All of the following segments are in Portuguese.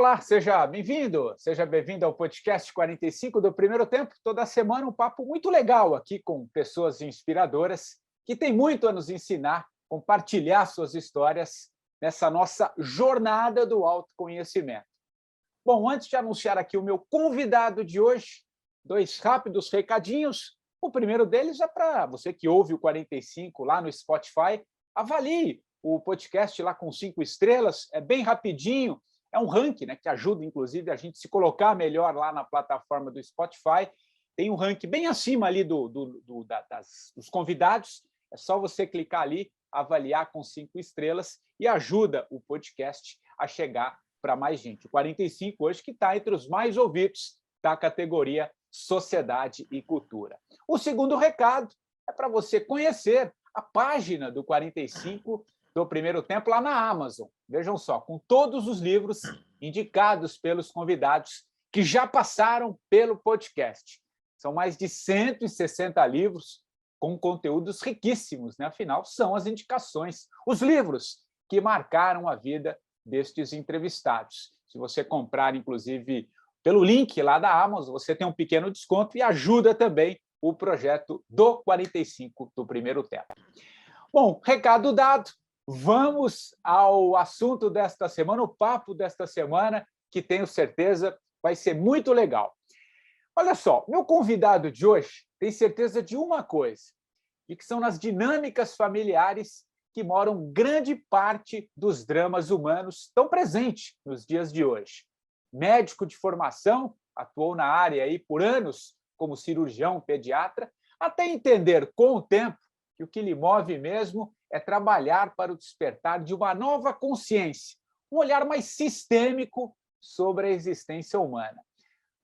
Olá, seja bem-vindo, seja bem-vindo ao podcast 45 do Primeiro Tempo. Toda semana um papo muito legal aqui com pessoas inspiradoras que têm muito a nos ensinar, compartilhar suas histórias nessa nossa jornada do autoconhecimento. Bom, antes de anunciar aqui o meu convidado de hoje, dois rápidos recadinhos. O primeiro deles é para você que ouve o 45 lá no Spotify, avalie o podcast lá com 5 estrelas, é bem rapidinho. É um ranking, né, que ajuda, inclusive, a gente se colocar melhor lá na plataforma do Spotify. Tem um ranking bem acima ali dos convidados. É só você clicar ali, avaliar com 5 estrelas e ajuda o podcast a chegar para mais gente. O 45 hoje que está entre os mais ouvidos da categoria Sociedade e Cultura. O segundo recado é para você conhecer a página do 45 do Primeiro Tempo lá na Amazon. Vejam só, com todos os livros indicados pelos convidados que já passaram pelo podcast. São mais de 160 livros com conteúdos riquíssimos, né? Afinal, são as indicações, os livros que marcaram a vida destes entrevistados. Se você comprar, inclusive, pelo link lá da Amazon, você tem um pequeno desconto e ajuda também o projeto do 45 do Primeiro Tempo. Bom, recado dado. Vamos ao assunto desta semana, o papo desta semana, que tenho certeza vai ser muito legal. Olha só, meu convidado de hoje tem certeza de uma coisa, de que são nas dinâmicas familiares que moram grande parte dos dramas humanos tão presentes nos dias de hoje. Médico de formação, atuou na área aí por anos como cirurgião pediatra, até entender com o tempo que o que lhe move mesmo é trabalhar para o despertar de uma nova consciência, um olhar mais sistêmico sobre a existência humana.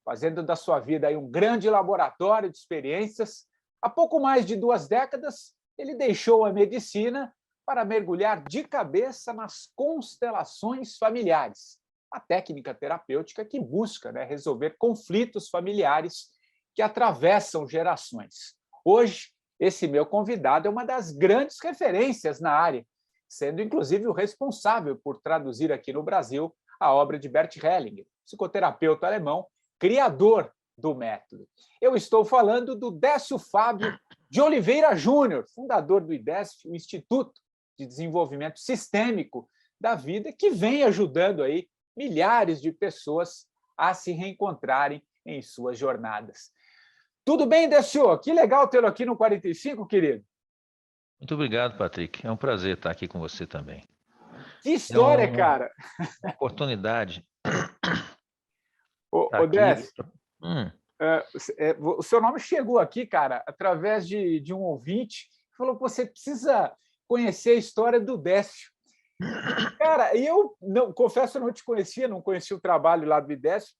Fazendo da sua vida aí um grande laboratório de experiências, há pouco mais de 2 décadas, ele deixou a medicina para mergulhar de cabeça nas constelações familiares, a técnica terapêutica que busca, né, resolver conflitos familiares que atravessam gerações. Hoje, esse meu convidado é uma das grandes referências na área, sendo inclusive o responsável por traduzir aqui no Brasil a obra de Bert Hellinger, psicoterapeuta alemão, criador do método. Eu estou falando do Décio Fábio de Oliveira Júnior, fundador do IDESF, o Instituto de Desenvolvimento Sistêmico da Vida, que vem ajudando aí milhares de pessoas a se reencontrarem em suas jornadas. Tudo bem, Décio? Que legal tê-lo aqui no 45, querido. Muito obrigado, Patrick. É um prazer estar aqui com você também. Que história, cara! Uma oportunidade. Ô, Décio, Hum. o seu nome chegou aqui, cara, através de um ouvinte que falou que você precisa conhecer a história do Décio. Cara, eu não, confesso, eu não te conhecia, não conhecia o trabalho lá do Décio.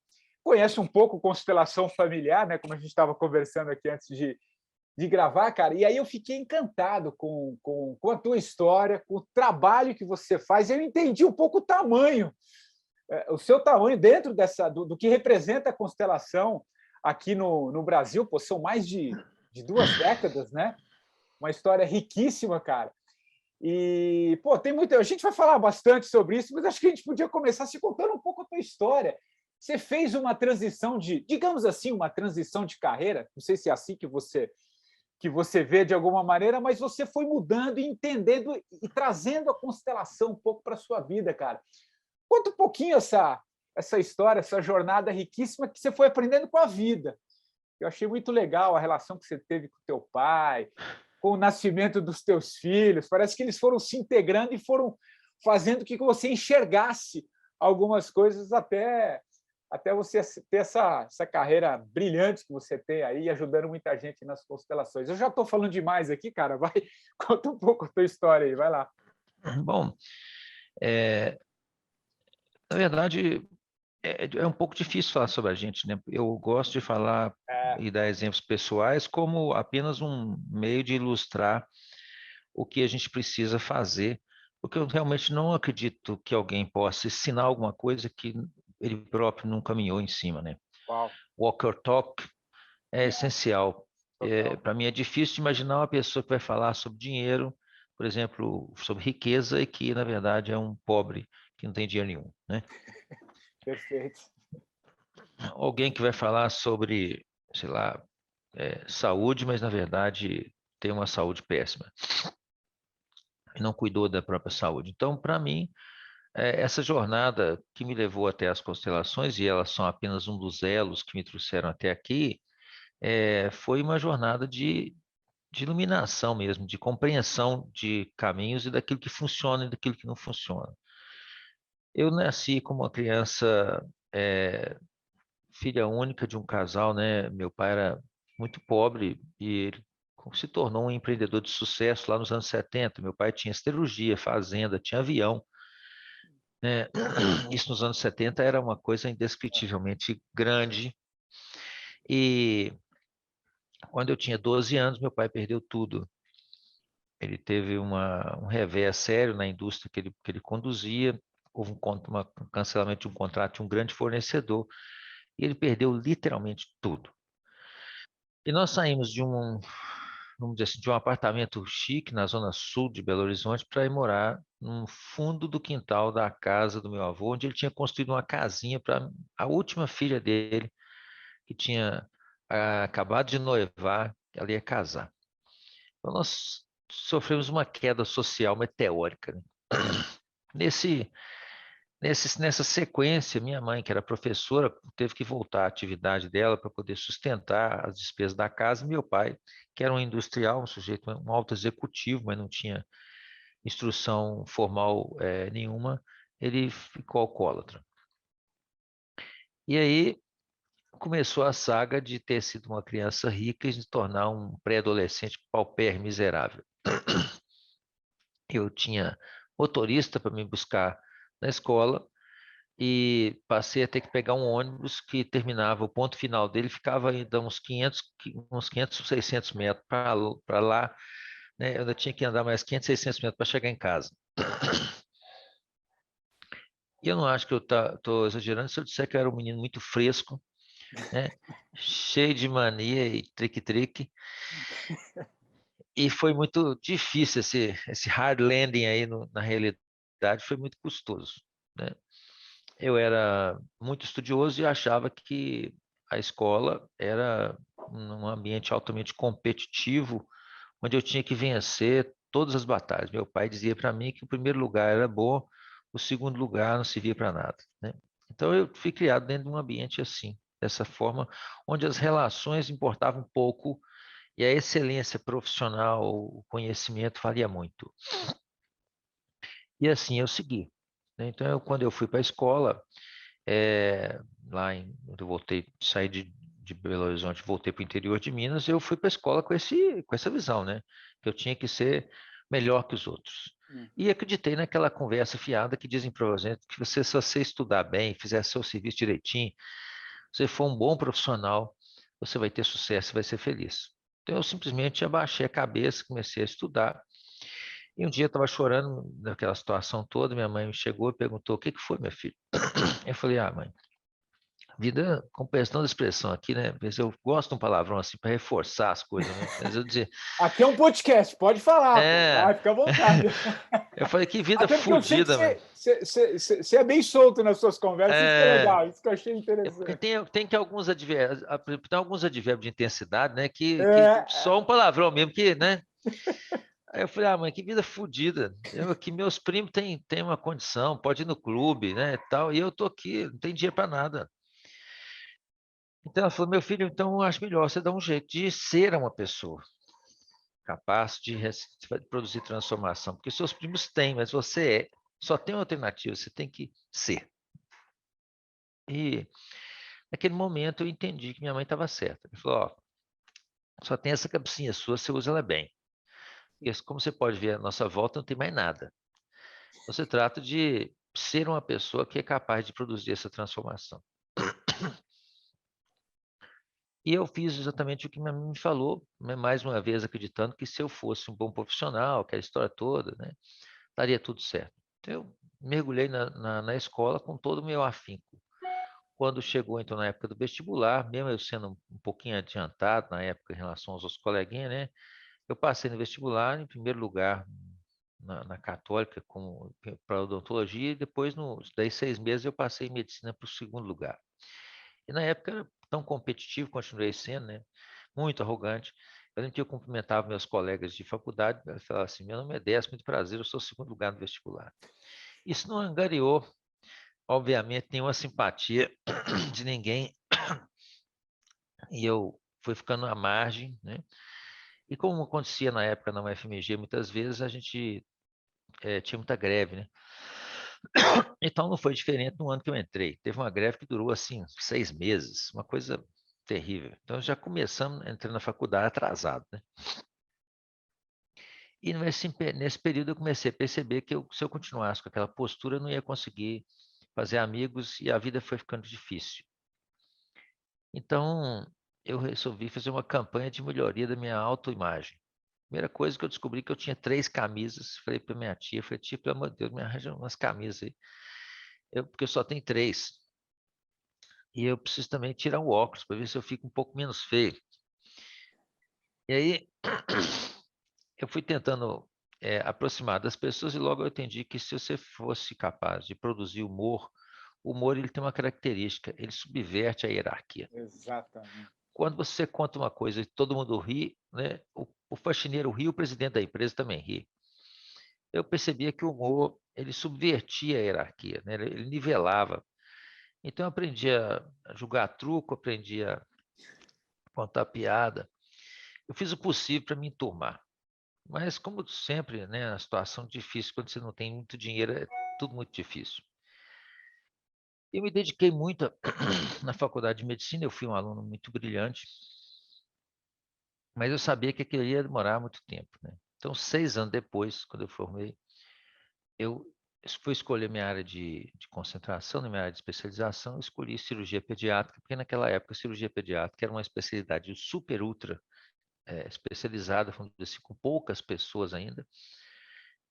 Conhece um pouco constelação familiar, né? Como a gente estava conversando aqui antes de gravar, cara. E aí eu fiquei encantado com a tua história, com o trabalho que você faz. Eu entendi um pouco o tamanho, o seu tamanho dentro do que representa a constelação aqui no Brasil. Pô, são mais de 2 décadas, né? Uma história riquíssima, cara. E, pô, tem muita. A gente vai falar bastante sobre isso, mas acho que a gente podia começar se contando um pouco a tua história. Você fez uma transição digamos assim, uma transição de carreira, não sei se é assim que você vê de alguma maneira, mas você foi mudando e entendendo e trazendo a constelação um pouco para a sua vida, cara. Conta um pouquinho essa história, essa jornada riquíssima que você foi aprendendo com a vida. Eu achei muito legal a relação que você teve com teu pai, com o nascimento dos teus filhos. Parece que eles foram se integrando e foram fazendo que você enxergasse algumas coisas até você ter essa carreira brilhante que você tem aí, ajudando muita gente nas constelações. Eu já estou falando demais aqui, cara. Vai, conta um pouco a tua história aí, vai lá. Bom, na verdade, é um pouco difícil falar sobre a gente, né? Eu gosto de falar e dar exemplos pessoais como apenas um meio de ilustrar o que a gente precisa fazer, porque eu realmente não acredito que alguém possa ensinar alguma coisa que ele próprio não caminhou em cima, né? Uau. Walk your talk é essencial. Para mim é difícil de imaginar uma pessoa que vai falar sobre dinheiro, por exemplo, sobre riqueza, e que, na verdade, é um pobre que não tem dinheiro nenhum, né? Perfeito. Alguém que vai falar sobre, sei lá, saúde, mas na verdade tem uma saúde péssima e não cuidou da própria saúde. Então, para mim, essa jornada que me levou até as constelações, e elas são apenas um dos elos que me trouxeram até aqui, foi uma jornada de iluminação mesmo, de compreensão de caminhos e daquilo que funciona e daquilo que não funciona. Eu nasci como uma criança, filha única de um casal, né? Meu pai era muito pobre e ele se tornou um empreendedor de sucesso lá nos anos 70. Meu pai tinha siderurgia, fazenda, tinha avião, né? Isso nos anos 70 era uma coisa indescritivelmente grande. E quando eu tinha 12 anos, meu pai perdeu tudo. Ele teve um revés sério na indústria que ele conduzia, houve um cancelamento de um contrato de um grande fornecedor, e ele perdeu literalmente tudo. E nós saímos vamos dizer assim, de um apartamento chique na zona sul de Belo Horizonte para ir morar no fundo do quintal da casa do meu avô, onde ele tinha construído uma casinha para a última filha dele, que tinha acabado de noivar, ela ia casar. Então nós sofremos uma queda social meteórica, né? Nesse, nessa sequência, minha mãe, que era professora, teve que voltar à atividade dela para poder sustentar as despesas da casa. Meu pai, que era um industrial, um sujeito, um alto executivo, mas não tinha instrução formal nenhuma, ele ficou alcoólatra. E aí começou a saga de ter sido uma criança rica e se tornar um pré-adolescente paupérrimo, miserável. Eu tinha motorista para me buscar na escola e passei a ter que pegar um ônibus que terminava, o ponto final dele ficava ainda uns 500, 600 metros para lá, né? Eu ainda tinha que andar mais 500, 600 metros para chegar em casa. E eu não acho que eu estou exagerando se eu disser que eu era um menino muito fresco, né? Cheio de mania e trique-trique. E foi muito difícil esse hard landing aí na realidade, foi muito custoso, né? Eu era muito estudioso e achava que a escola era um ambiente altamente competitivo, onde eu tinha que vencer todas as batalhas. Meu pai dizia para mim que o primeiro lugar era bom, o segundo lugar não servia para nada, né? Então eu fui criado dentro de um ambiente assim, dessa forma, onde as relações importavam pouco e a excelência profissional, o conhecimento valia muito. E assim eu segui, né? Então, quando eu fui para a escola, eu voltei, saí de Belo Horizonte, voltei para o interior de Minas, eu fui para a escola com essa visão, né? Que eu tinha que ser melhor que os outros. E acreditei naquela conversa fiada que dizem para você que se você estudar bem, fizer seu serviço direitinho, se for um bom profissional, você vai ter sucesso e vai ser feliz. Então eu simplesmente abaixei a cabeça, comecei a estudar. E um dia eu estava chorando naquela situação toda, minha mãe me chegou e perguntou: o que que foi, meu filho? Eu falei: ah, mãe, vida, com perdão da expressão aqui, né? Às vezes eu gosto de um palavrão assim para reforçar as coisas, né? Mas eu dizer, Aqui é um podcast, pode falar, pô. é, Vai, fica à vontade. eu falei que vida Até porque eu sei que fodida, mano. você é bem solto nas suas conversas, isso que é É, legal, isso que eu achei porque interessante. tem alguns advérbios de intensidade, né? Que É, só um palavrão mesmo, que, né? Aí eu falei: ah, mãe, que vida fodida. Eu aqui, meus primos têm uma condição, pode ir no clube, né, tal, e eu tô aqui, não tem dinheiro para nada. Então ela falou: meu filho, então eu acho melhor você dar um jeito de ser uma pessoa capaz de produzir transformação, porque seus primos têm, mas você só tem uma alternativa, você tem que ser. E naquele momento eu entendi que minha mãe estava certa. Ela falou: ó, só tem essa cabecinha sua, você usa ela bem. Porque como você pode ver, a nossa volta não tem mais nada. Então se trata de ser uma pessoa que é capaz de produzir essa transformação. E eu fiz exatamente o que minha mãe me falou, né, mais uma vez acreditando que se eu fosse um bom profissional, aquela história toda, né, daria tudo certo. Então, eu mergulhei na escola com todo o meu afinco. Quando chegou, então, na época do vestibular, mesmo eu sendo um pouquinho adiantado na época em relação aos outros coleguinhas, né, eu passei no vestibular em primeiro lugar, na Católica para odontologia, e depois, daí 6 meses, eu passei em medicina para o segundo lugar. E na época era tão competitivo, continuei sendo, né? Muito arrogante. Eu lembro que eu cumprimentava meus colegas de faculdade, eu falava assim: meu nome é Décio, muito prazer, eu sou o segundo lugar no vestibular. Isso não angariou, obviamente, nenhuma simpatia de ninguém, e eu fui ficando à margem, né? E como acontecia na época na UFMG, muitas vezes a gente tinha muita greve, né? Então não foi diferente no ano que eu entrei. Teve uma greve que durou assim 6 meses, uma coisa terrível. Então já começamos entrando na faculdade atrasado, né? E nesse período eu comecei a perceber que se eu continuasse com aquela postura, eu não ia conseguir fazer amigos e a vida foi ficando difícil. Então eu resolvi fazer uma campanha de melhoria da minha autoimagem. Primeira coisa que eu descobri que eu tinha 3 camisas. Falei para minha tia, falei: tia, pelo amor de Deus, me arranja umas camisas aí. Porque eu só tenho 3. E eu preciso também tirar o óculos para ver se eu fico um pouco menos feio. E aí eu fui tentando aproximar das pessoas, e logo eu entendi que se você fosse capaz de produzir humor, o humor ele tem uma característica: ele subverte a hierarquia. Exatamente. Quando você conta uma coisa e todo mundo ri, né, o faxineiro ri, o presidente da empresa também ri. Eu percebia que o humor ele subvertia a hierarquia, né? Ele nivelava. Então eu aprendi a jogar truco, aprendi a contar piada. Eu fiz o possível para me enturmar. Mas, como sempre, né, a situação difícil, quando você não tem muito dinheiro, é tudo muito difícil. Eu me dediquei muito na faculdade de medicina, eu fui um aluno muito brilhante, mas eu sabia que aquilo ia demorar muito tempo, né? Então, 6 anos depois, quando eu formei, eu fui escolher minha área de concentração, minha área de especialização, eu escolhi cirurgia pediátrica, porque naquela época a cirurgia pediátrica era uma especialidade super ultra especializada, vamos dizer assim, com poucas pessoas ainda,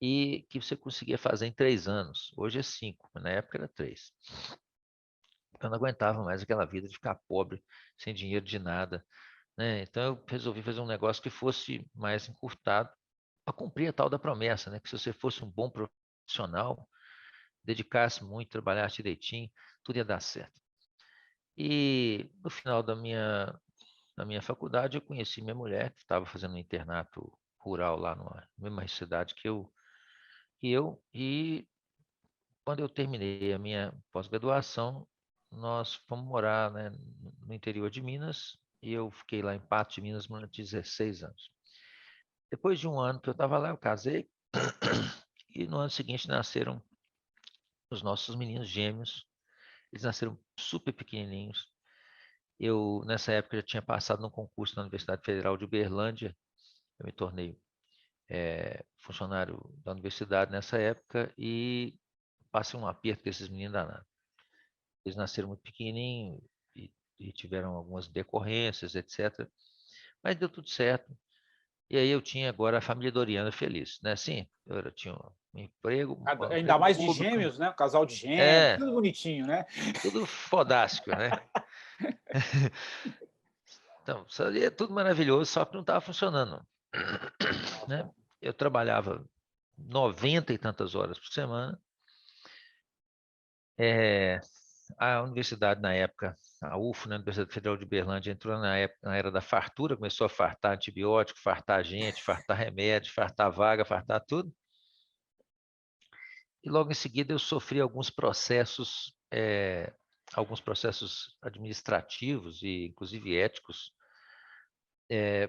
e que você conseguia fazer em 3 anos. Hoje é 5, mas na época era 3. Eu não aguentava mais aquela vida de ficar pobre, sem dinheiro de nada, né? Então eu resolvi fazer um negócio que fosse mais encurtado, para cumprir a tal da promessa, né? Que se você fosse um bom profissional, dedicasse muito, trabalhasse direitinho, tudo ia dar certo. E no final da minha faculdade, eu conheci minha mulher, que estava fazendo um internato rural lá na mesma cidade e quando eu terminei a minha pós-graduação, nós fomos morar, né, no interior de Minas, e eu fiquei lá em Patos de Minas durante 16 anos. Depois de um ano que eu estava lá, eu casei, e no ano seguinte nasceram os nossos meninos gêmeos. Eles nasceram super pequenininhos. Eu, nessa época, já tinha passado num concurso na Universidade Federal de Uberlândia. Eu me tornei funcionário da universidade nessa época e passei um aperto com esses meninos danados. Eles nasceram muito pequenininhos e tiveram algumas decorrências, etc. Mas deu tudo certo. E aí eu tinha agora a família Doriana feliz, né? Sim, eu tinha um emprego, um Ainda emprego mais de público. gêmeos, né? Um casal de gêmeos, É, tudo bonitinho, né? tudo fodástico, né? Então, isso ali é tudo maravilhoso, só que não estava funcionando, né? Eu trabalhava 90 e tantas horas por semana. A universidade na época, a UFO, né, a Universidade Federal de Uberlândia, entrou na era da fartura, começou a fartar antibiótico, fartar gente, fartar remédio, fartar vaga, fartar tudo. E logo em seguida eu sofri alguns processos administrativos e inclusive éticos,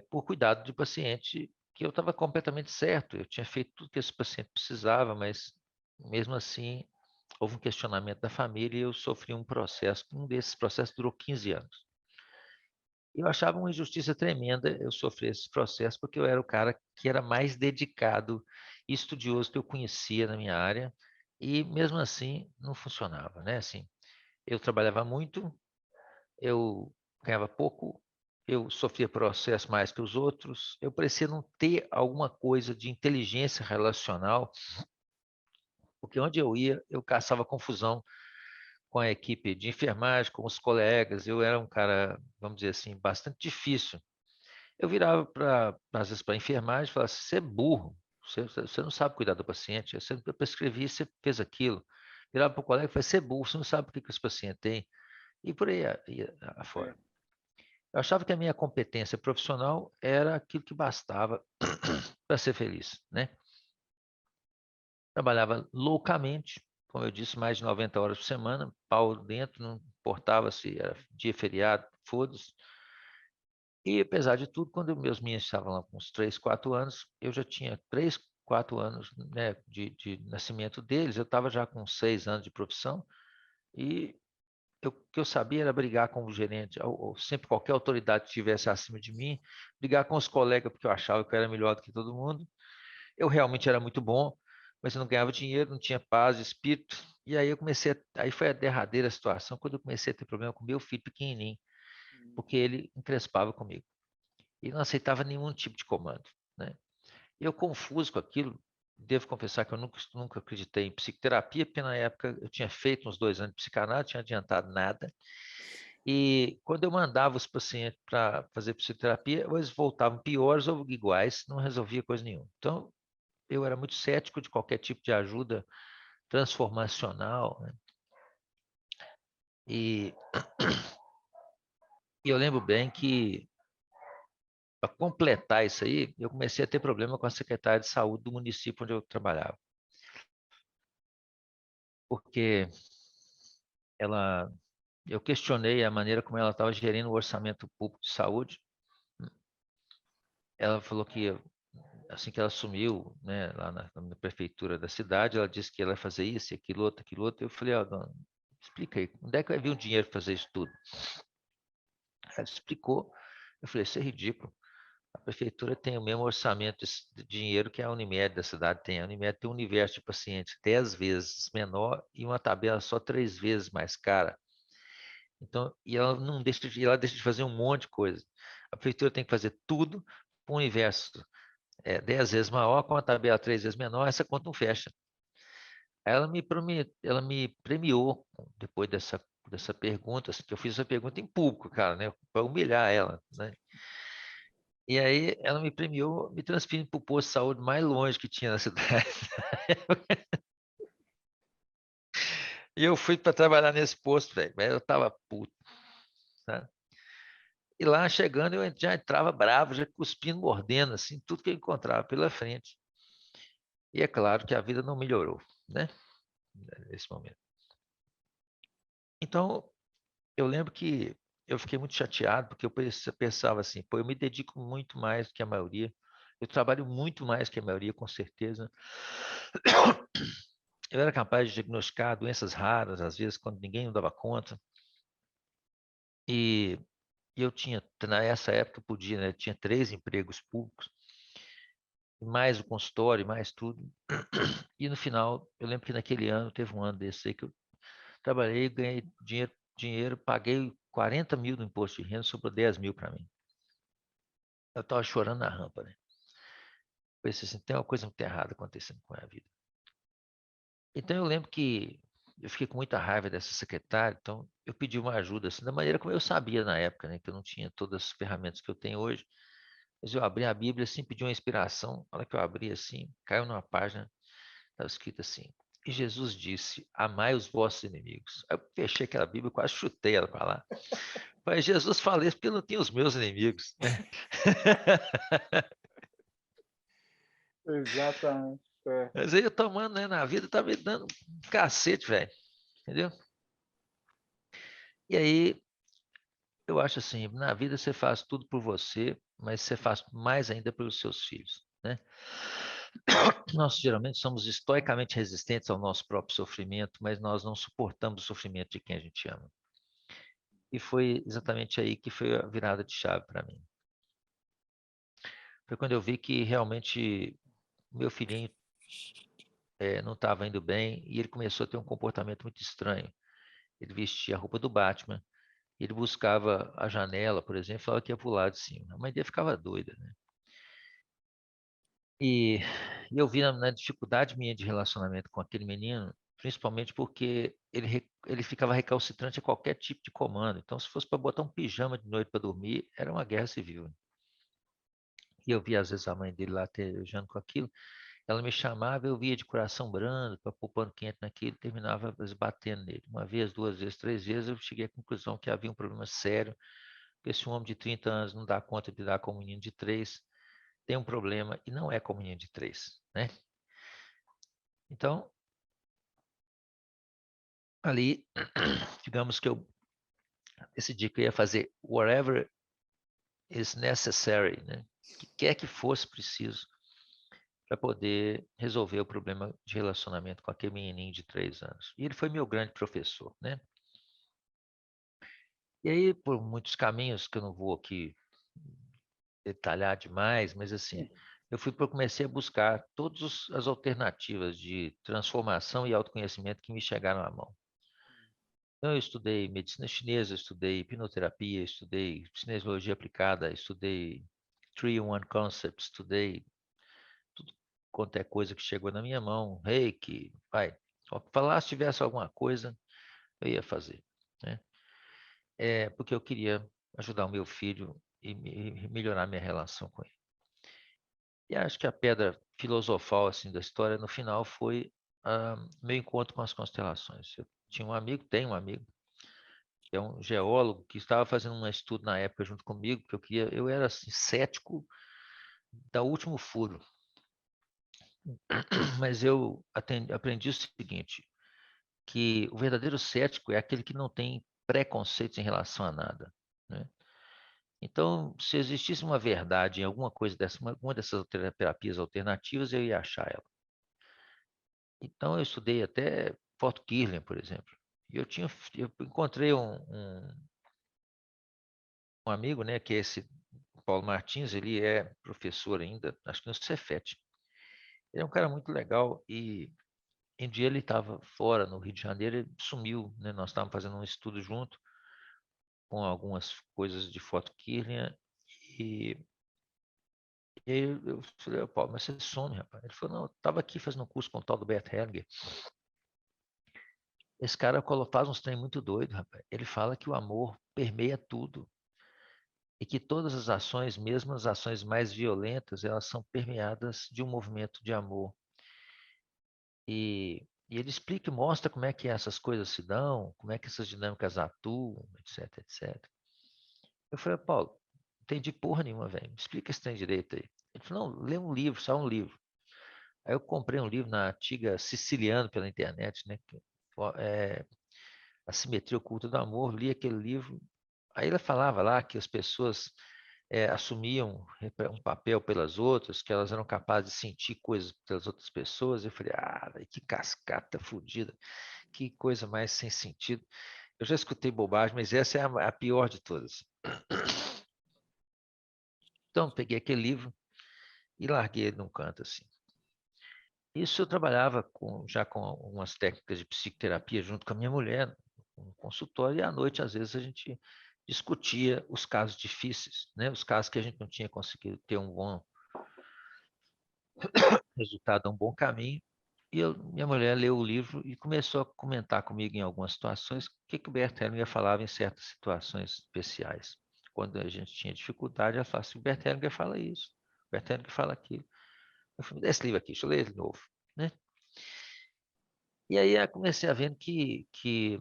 por cuidado de paciente que eu estava completamente certo. Eu tinha feito tudo que esse paciente precisava, mas mesmo assim houve um questionamento da família e eu sofri um processo. Um desses processos durou 15 anos. Eu achava uma injustiça tremenda eu sofrer esse processo, porque eu era o cara que era mais dedicado e estudioso que eu conhecia na minha área, e mesmo assim não funcionava, né? Assim, eu trabalhava muito, eu ganhava pouco, eu sofria processo mais que os outros, eu parecia não ter alguma coisa de inteligência relacional, porque onde eu ia, eu caçava confusão com a equipe de enfermagem, com os colegas, eu era um cara, vamos dizer assim, bastante difícil. Eu virava às vezes para a enfermagem e falava assim: você é burro. Você não sabe cuidar do paciente. Eu prescrevi, você fez aquilo. Virava para o colega e falei, você é burro, você não sabe o que esse paciente tem. E por aí afora. Eu achava que a minha competência profissional era aquilo que bastava para ser feliz, né? Trabalhava loucamente, como eu disse, mais de 90 horas por semana, pau dentro, não importava se era dia feriado, foda-se. E apesar de tudo, quando meus meninos estavam lá com uns 3, 4 anos, eu já tinha 3, 4 anos, né, de nascimento deles, eu estava já com 6 anos de profissão, e o que eu sabia era brigar com o gerente, ou sempre qualquer autoridade que estivesse acima de mim, brigar com os colegas, porque eu achava que eu era melhor do que todo mundo. Eu realmente era muito bom, mas eu não ganhava dinheiro, não tinha paz de espírito. E aí aí foi a derradeira situação, quando eu comecei a ter problema com meu filho pequenininho, porque ele encrespava comigo. E não aceitava nenhum tipo de comando, né? Eu confuso com aquilo, devo confessar que eu nunca acreditei em psicoterapia, porque na época eu tinha feito uns 2 anos de psicanálise, não tinha adiantado nada. E quando eu mandava os pacientes para fazer psicoterapia, ou eles voltavam piores ou iguais, não resolvia coisa nenhuma. Então, eu era muito cético de qualquer tipo de ajuda transformacional, né? E, e eu lembro bem que, para completar isso aí, eu comecei a ter problema com a secretária de saúde do município onde eu trabalhava. Porque ela, eu questionei a maneira como ela estava gerindo o orçamento público de saúde. Ela falou que assim que ela assumiu, né, lá na prefeitura da cidade, ela disse que ela ia fazer isso, aquilo, outro, aquilo, outro. Eu falei, ó, dona, explica aí, onde é que vai vir o dinheiro para fazer isso tudo? Ela explicou. Eu falei, isso é ridículo. A prefeitura tem o mesmo orçamento de dinheiro que a Unimed da cidade tem. A Unimed tem um universo de pacientes 10 vezes menor e uma tabela só 3 vezes mais cara. Então, e ela não deixa ela deixa de fazer um monte de coisa. A prefeitura tem que fazer tudo para um universo 10 vezes maior, com a tabela 3 vezes menor, essa conta não fecha. Ela me premiou depois dessa pergunta, assim, que eu fiz essa pergunta em público, cara, né, para humilhar ela, né? E aí ela me premiou, me transferindo para o posto de saúde mais longe que tinha na cidade. E eu fui para trabalhar nesse posto, velho, mas eu tava puto, sabe? E lá chegando, eu já entrava bravo, já cuspindo, mordendo, assim, tudo que eu encontrava pela frente. E é claro que a vida não melhorou, né, nesse momento. Então, eu lembro que eu fiquei muito chateado, porque eu pensava assim, pô, eu me dedico muito mais do que a maioria, eu trabalho muito mais que a maioria, com certeza. Eu era capaz de diagnosticar doenças raras, às vezes, quando ninguém não dava conta. E eu tinha, nessa época, eu podia, né, tinha 3 empregos públicos, mais o consultório, mais tudo. E no final, eu lembro que naquele ano, teve um ano desse aí que eu trabalhei, ganhei dinheiro, paguei 40 mil no imposto de renda, sobrou 10 mil para mim. Eu estava chorando na rampa, né? Pensei assim, tem uma coisa muito errada acontecendo com a minha vida. Então eu lembro que eu fiquei com muita raiva dessa secretária, então eu pedi uma ajuda, assim, da maneira como eu sabia na época, né? Que eu não tinha todas as ferramentas que eu tenho hoje. Mas eu abri a Bíblia, assim, pedi uma inspiração. Na hora que eu abri, assim, caiu numa página, estava escrito assim, e Jesus disse, amai os vossos inimigos. Aí eu fechei aquela Bíblia, quase chutei ela para lá. Mas Jesus fala isso porque eu não tenho os meus inimigos, né? Exatamente. Mas aí eu tomando, né, na vida, tá me dando um cacete, velho. Entendeu? E aí, eu acho assim, na vida você faz tudo por você, mas você faz mais ainda pelos seus filhos, né? Nós geralmente somos estoicamente resistentes ao nosso próprio sofrimento, mas nós não suportamos o sofrimento de quem a gente ama. E foi exatamente aí que foi a virada de chave para mim. Foi quando eu vi que realmente meu filhinho não estava indo bem e ele começou a ter um comportamento muito estranho. Ele vestia a roupa do Batman, ele buscava a janela, por exemplo, e falava que ia pular de cima. A mãe dele ficava doida, né? E, e eu vi na dificuldade minha de relacionamento com aquele menino, principalmente porque ele ficava recalcitrante a qualquer tipo de comando. Então, se fosse para botar um pijama de noite para dormir, era uma guerra civil. E eu vi, às vezes, a mãe dele lá terejando com aquilo. ela me chamava, eu via de coração brando, para pôr pano quente naquilo, terminava batendo nele. Uma vez, duas vezes, três vezes, eu cheguei à conclusão que havia um problema sério, que esse homem de 30 anos não dá conta de lidar com um menino de 3, tem um problema, e não é com um menino de 3, né? Então, ali, digamos que eu decidi que eu ia fazer whatever is necessary, né? O que quer que fosse preciso para poder resolver o problema de relacionamento com aquele menininho de 3 anos. E ele foi meu grande professor, né? E aí, por muitos caminhos que eu não vou aqui detalhar demais, mas assim, comecei a buscar todas as alternativas de transformação e autoconhecimento que me chegaram à mão. Então, eu estudei medicina chinesa, estudei hipnoterapia, estudei cinesiologia aplicada, estudei 3-in-1 Concept, estudei tudo quanto é coisa que chegou na minha mão, reiki, vai. Falar se tivesse alguma coisa, eu ia fazer, né? Porque eu queria ajudar o meu filho e melhorar minha relação com ele. E acho que a pedra filosofal assim da história no final foi meu encontro com as constelações. Eu tinha um amigo, tenho um amigo, que é um geólogo que estava fazendo um estudo na época junto comigo, que eu era assim, cético da último furo, mas eu aprendi o seguinte, que o verdadeiro cético é aquele que não tem preconceitos em relação a nada, né? Então, se existisse uma verdade em alguma coisa alguma dessas terapias alternativas, eu ia achar ela. Então, eu estudei até Fort Kirlian, por exemplo. E eu encontrei um amigo, né, que é esse Paulo Martins, ele é professor ainda, acho que no Cefet. Ele é um cara muito legal e um dia ele estava fora, no Rio de Janeiro, ele sumiu, né? Nós estávamos fazendo um estudo junto com algumas coisas de Fort Kirlian e, e aí eu falei, "Ô, Paulo, mas você some, rapaz." Ele falou, não, eu estava aqui fazendo um curso com o tal do Bert Hellinger. Esse cara faz uns trem muito doido, rapaz. Ele fala que o amor permeia tudo e que todas as ações, mesmo as ações mais violentas, elas são permeadas de um movimento de amor. E ele explica e mostra como é que essas coisas se dão, como é que essas dinâmicas atuam, etc, etc. Eu falei, Paulo, não entendi porra nenhuma, velho. Me explica esse trem direito aí. Ele falou, não, lê um livro, só um livro. Aí eu comprei um livro na antiga Siciliano pela internet, né? É, A Simetria Oculta do Amor, li aquele livro. Aí ela falava lá que as pessoas assumiam um papel pelas outras, que elas eram capazes de sentir coisas pelas outras pessoas. Eu falei, véio, que cascata fodida, que coisa mais sem sentido. Eu já escutei bobagem, mas essa é a pior de todas. Então, peguei aquele livro e larguei ele num canto assim. Isso eu trabalhava já com algumas técnicas de psicoterapia junto com a minha mulher, no consultório, e à noite, às vezes, a gente discutia os casos difíceis, né? Os casos que a gente não tinha conseguido ter um bom resultado, um bom caminho. E minha mulher leu o livro e começou a comentar comigo em algumas situações o que o Bert Hellinger falava em certas situações especiais. Quando a gente tinha dificuldade, ela falava assim, o Bert Hellinger fala isso, o Bert Hellinger fala aquilo. Eu falei, me dá esse livro aqui, deixa eu ler ele de novo, né? E aí eu comecei a ver que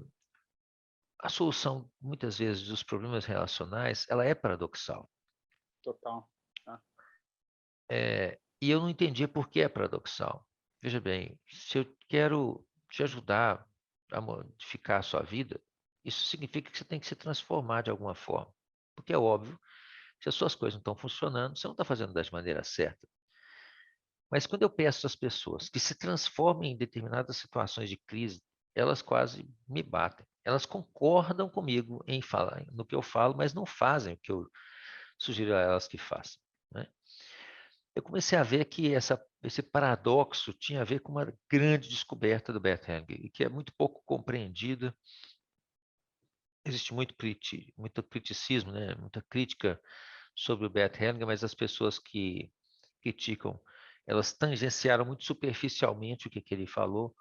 a solução, muitas vezes, dos problemas relacionais, ela é paradoxal. Total. Tá? E eu não entendia por que é paradoxal. Veja bem, se eu quero te ajudar a modificar a sua vida, isso significa que você tem que se transformar de alguma forma. Porque é óbvio, se as suas coisas não estão funcionando, você não está fazendo da maneira certa. Mas quando eu peço às pessoas que se transformem em determinadas situações de crise, elas quase me batem. Elas concordam comigo em falar no que eu falo, mas não fazem o que eu sugiro a elas que façam, né? Eu comecei a ver que esse paradoxo tinha a ver com uma grande descoberta do Bert Hellinger, e que é muito pouco compreendida. Existe muito criticismo, né? Muita crítica sobre o Bert Hellinger, mas as pessoas que criticam, elas tangenciaram muito superficialmente o que ele falou,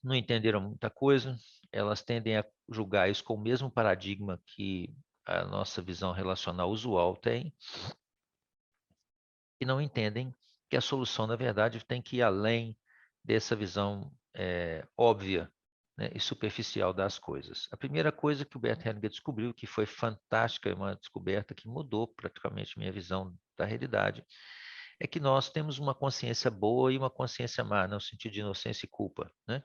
não entenderam muita coisa, elas tendem a julgar isso com o mesmo paradigma que a nossa visão relacional usual tem, e não entendem que a solução, na verdade, tem que ir além dessa visão óbvia, né, e superficial das coisas. A primeira coisa que o Bert Hellinger descobriu, que foi fantástica, uma descoberta que mudou praticamente minha visão da realidade, é que nós temos uma consciência boa e uma consciência má, no sentido de inocência e culpa, né?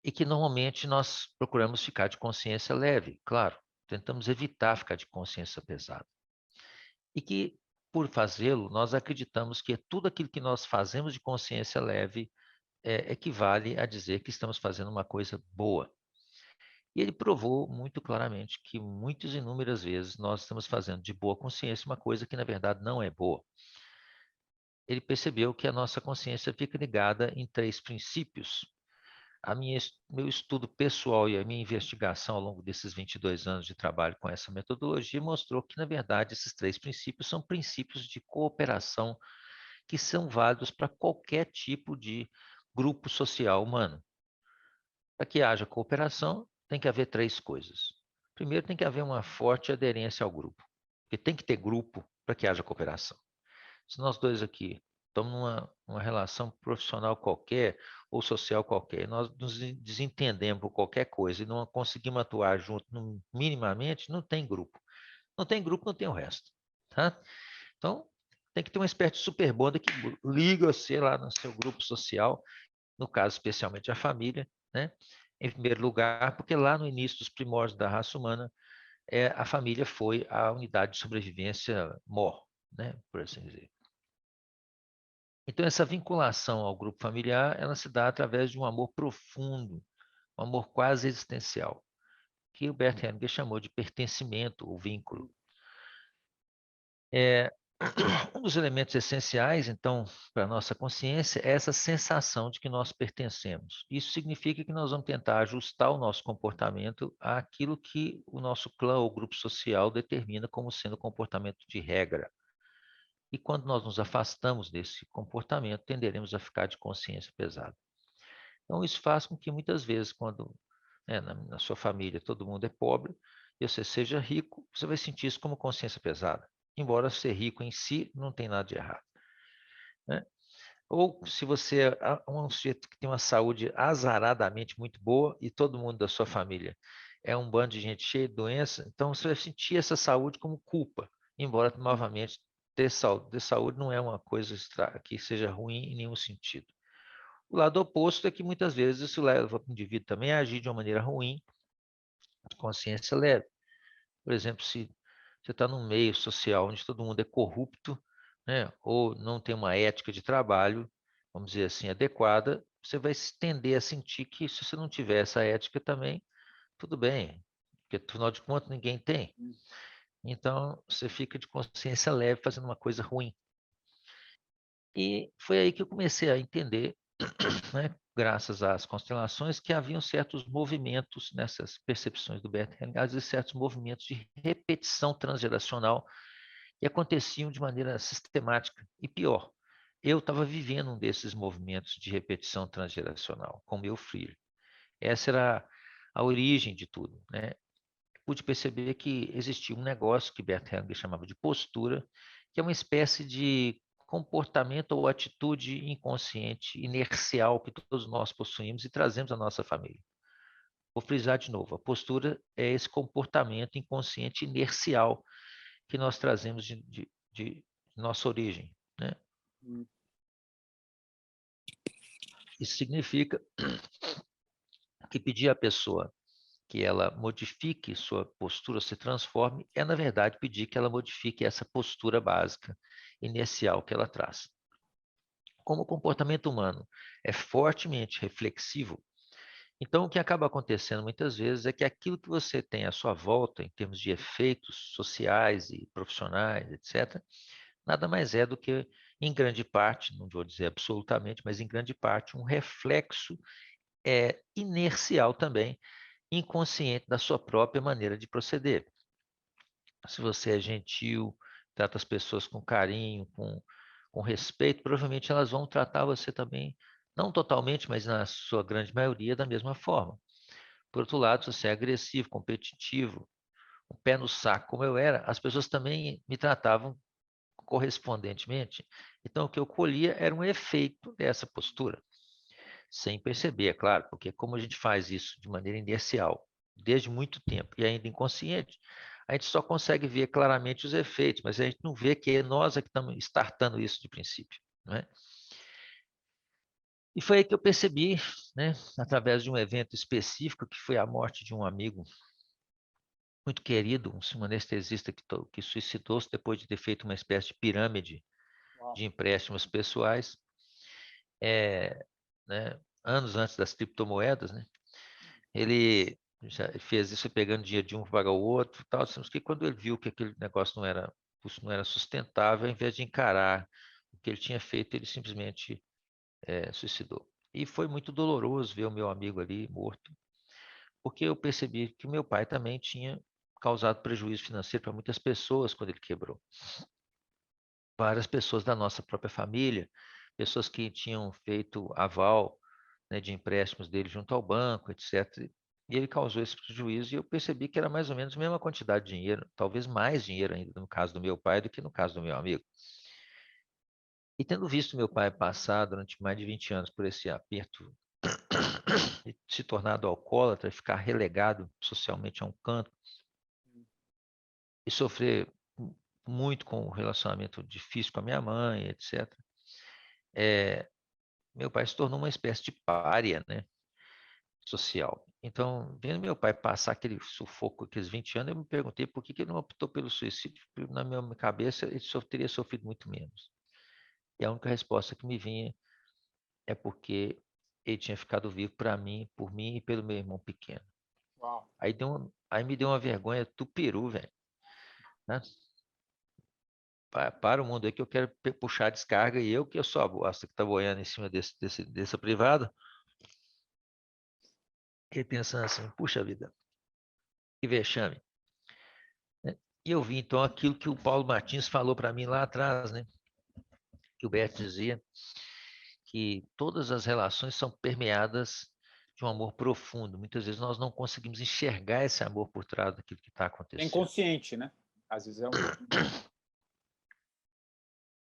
E que normalmente nós procuramos ficar de consciência leve, claro, tentamos evitar ficar de consciência pesada. E que, por fazê-lo, nós acreditamos que tudo aquilo que nós fazemos de consciência leve equivale a dizer que estamos fazendo uma coisa boa. E ele provou muito claramente que muitas inúmeras vezes nós estamos fazendo de boa consciência uma coisa que na verdade não é boa. Ele percebeu que a nossa consciência fica ligada em 3 princípios. Meu estudo pessoal e a minha investigação ao longo desses 22 anos de trabalho com essa metodologia mostrou que, na verdade, esses 3 princípios são princípios de cooperação que são válidos para qualquer tipo de grupo social humano. Para que haja cooperação, tem que haver 3 coisas. Primeiro, tem que haver uma forte aderência ao grupo, porque tem que ter grupo para que haja cooperação. Se nós dois aqui estamos numa relação profissional qualquer ou social qualquer, nós nos desentendemos por qualquer coisa e não conseguimos atuar junto minimamente, não tem grupo. Não tem grupo, não tem o resto. Tá? Então, tem que ter uma espécie de super banda que liga você lá no seu grupo social, no caso especialmente a família, né? Em primeiro lugar, porque lá no início dos primórdios da raça humana, a família foi a unidade de sobrevivência mor, né? Por assim dizer. Então, essa vinculação ao grupo familiar, ela se dá através de um amor profundo, um amor quase existencial, que o Bert Hellinger chamou de pertencimento ou vínculo. Um dos elementos essenciais, então, para a nossa consciência é essa sensação de que nós pertencemos. Isso significa que nós vamos tentar ajustar o nosso comportamento àquilo que o nosso clã ou grupo social determina como sendo comportamento de regra. E quando nós nos afastamos desse comportamento, tenderemos a ficar de consciência pesada. Então, isso faz com que muitas vezes, quando na sua família todo mundo é pobre e você seja rico, você vai sentir isso como consciência pesada. Embora ser rico em si não tem nada de errado. Né? Ou se você é um sujeito que tem uma saúde azaradamente muito boa e todo mundo da sua família é um bando de gente cheia de doença, então você vai sentir essa saúde como culpa. Embora, novamente, ter saúde não é uma coisa que seja ruim em nenhum sentido. O lado oposto é que muitas vezes isso leva o indivíduo também a agir de uma maneira ruim, de consciência leve. Por exemplo, se você está num meio social onde todo mundo é corrupto, né, ou não tem uma ética de trabalho, vamos dizer assim, adequada, você vai se tender a sentir que se você não tiver essa ética também, tudo bem, porque afinal de contas ninguém tem. Então, você fica de consciência leve fazendo uma coisa ruim. E foi aí que eu comecei a entender, né, graças às constelações, que haviam certos movimentos nessas percepções do Bert Hellinger, às vezes certos movimentos de repetição transgeracional que aconteciam de maneira sistemática. E pior, eu estava vivendo um desses movimentos de repetição transgeracional, com meu filho. Essa era a origem de tudo, né? Pude perceber que existia um negócio que Bert Hellinger chamava de postura, que é uma espécie de comportamento ou atitude inconsciente, inercial, que todos nós possuímos e trazemos à nossa família. Vou frisar de novo, a postura é esse comportamento inconsciente inercial que nós trazemos de nossa origem. Né? Isso significa que pedir à pessoa que ela modifique sua postura, se transforme, é, na verdade, pedir que ela modifique essa postura básica, inicial que ela traz. Como o comportamento humano é fortemente reflexivo, então o que acaba acontecendo muitas vezes é que aquilo que você tem à sua volta, em termos de efeitos sociais e profissionais, etc., nada mais é do que, em grande parte, não vou dizer absolutamente, mas em grande parte, um reflexo inercial também, inconsciente da sua própria maneira de proceder. Se você é gentil, trata as pessoas com carinho, com respeito, provavelmente elas vão tratar você também, não totalmente, mas na sua grande maioria, da mesma forma. Por outro lado, se você é agressivo, competitivo, um pé no saco, como eu era, as pessoas também me tratavam correspondentemente. Então, o que eu colhia era um efeito dessa postura, sem perceber, é claro, porque como a gente faz isso de maneira inercial, desde muito tempo, e ainda inconsciente, a gente só consegue ver claramente os efeitos, mas a gente não vê que é nós que estamos startando isso de princípio, não é? E foi aí que eu percebi, né, através de um evento específico, que foi a morte de um amigo muito querido, um anestesista que suicidou-se depois de ter feito uma espécie de pirâmide de empréstimos pessoais, né, anos antes das criptomoedas, né? Ele já fez isso pegando dinheiro de um para pagar o outro, tal, sendo que quando ele viu que aquele negócio não era sustentável, ao invés de encarar o que ele tinha feito, ele simplesmente suicidou. E foi muito doloroso ver o meu amigo ali morto, porque eu percebi que o meu pai também tinha causado prejuízo financeiro para muitas pessoas quando ele quebrou. Várias pessoas da nossa própria família, pessoas que tinham feito aval, né, de empréstimos dele junto ao banco, etc. E ele causou esse prejuízo e eu percebi que era mais ou menos a mesma quantidade de dinheiro, talvez mais dinheiro ainda no caso do meu pai do que no caso do meu amigo. E tendo visto meu pai passar durante mais de 20 anos por esse aperto e se tornado alcoólatra, ficar relegado socialmente a um canto e sofrer muito com o relacionamento difícil com a minha mãe, etc. Meu pai se tornou uma espécie de pária, né, social. Então, vendo meu pai passar aquele sufoco, aqueles 20 anos, eu me perguntei por que ele não optou pelo suicídio. Porque na minha cabeça, ele teria sofrido muito menos. E a única resposta que me vinha é porque ele tinha ficado vivo para mim, por mim e pelo meu irmão pequeno. Uau. Aí me deu uma vergonha do peru, velho. Né? Para o mundo aí que eu quero puxar a descarga e eu que eu sou a bosta que tá boiando em cima dessa privada. Fiquei pensando assim, puxa vida, que vexame. Né? E eu vi então aquilo que o Paulo Martins falou para mim lá atrás, né? Que o Bert dizia que todas as relações são permeadas de um amor profundo. Muitas vezes nós não conseguimos enxergar esse amor por trás daquilo que está É acontecendo. inconsciente, né? Às vezes é um.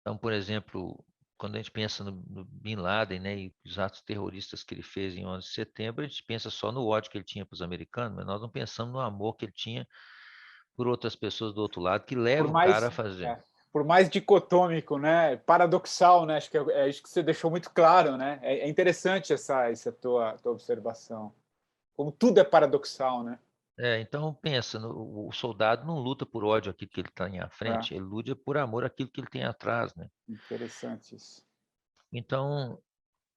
Então, por exemplo, quando a gente pensa no Bin Laden, né, e os atos terroristas que ele fez em 11 de setembro, a gente pensa só no ódio que ele tinha para os americanos, mas nós não pensamos no amor que ele tinha por outras pessoas do outro lado, que Por leva o cara a mais, fazer. por mais dicotômico, né? Paradoxal, né? Acho que é isso que você deixou muito claro, né? É interessante essa tua observação. Como tudo é paradoxal, né? Então pensa, o soldado não luta por ódio àquilo que ele está à É, frente, ele luta por amor àquilo que ele tem atrás, né? interessante isso. Então,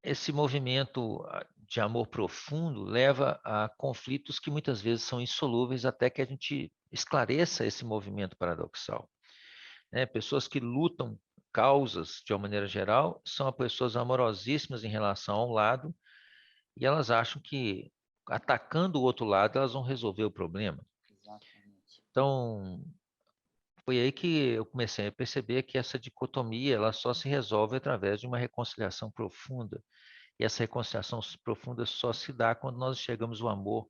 esse movimento de amor profundo leva a conflitos que muitas vezes são insolúveis até que a gente esclareça esse movimento paradoxal. Né? Pessoas que lutam causas, de uma maneira geral, são pessoas amorosíssimas em relação ao lado e elas acham que atacando o outro lado elas vão resolver o problema. Exatamente. Então, foi aí que eu comecei a perceber que essa dicotomia ela só se resolve através de uma reconciliação profunda. E essa reconciliação profunda só se dá quando nós enxergamos o amor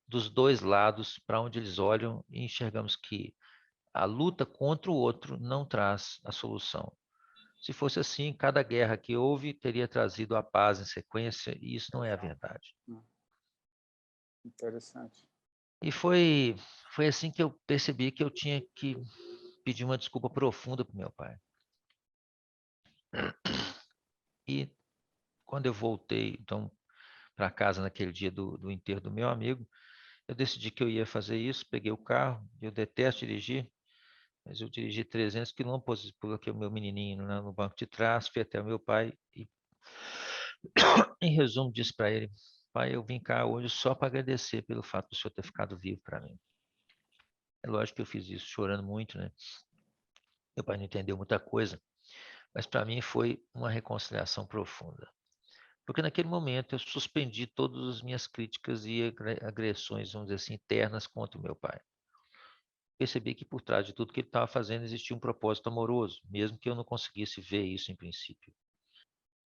dos dois lados, para onde eles olham e enxergamos que a luta contra o outro não traz a solução. Se fosse assim, cada guerra que houve teria trazido a paz em sequência, e isso não é a Exato. verdade. Interessante. E foi assim que eu percebi que eu tinha que pedir uma desculpa profunda para meu pai. E quando eu voltei, então, para casa naquele dia do enterro do meu amigo, eu decidi que eu ia fazer isso, peguei o carro, eu detesto dirigir, mas eu dirigi 300 quilômetros, coloquei o meu menininho no banco de trás, fui até o meu pai e, em resumo, disse para ele, pai, eu vim cá hoje só para agradecer pelo fato do senhor ter ficado vivo para mim. É lógico que eu fiz isso chorando muito, né? Meu pai não entendeu muita coisa, mas para mim foi uma reconciliação profunda. Porque naquele momento eu suspendi todas as minhas críticas e agressões, vamos dizer assim, internas contra o meu pai. Percebi que por trás de tudo que ele estava fazendo existia um propósito amoroso, mesmo que eu não conseguisse ver isso em princípio.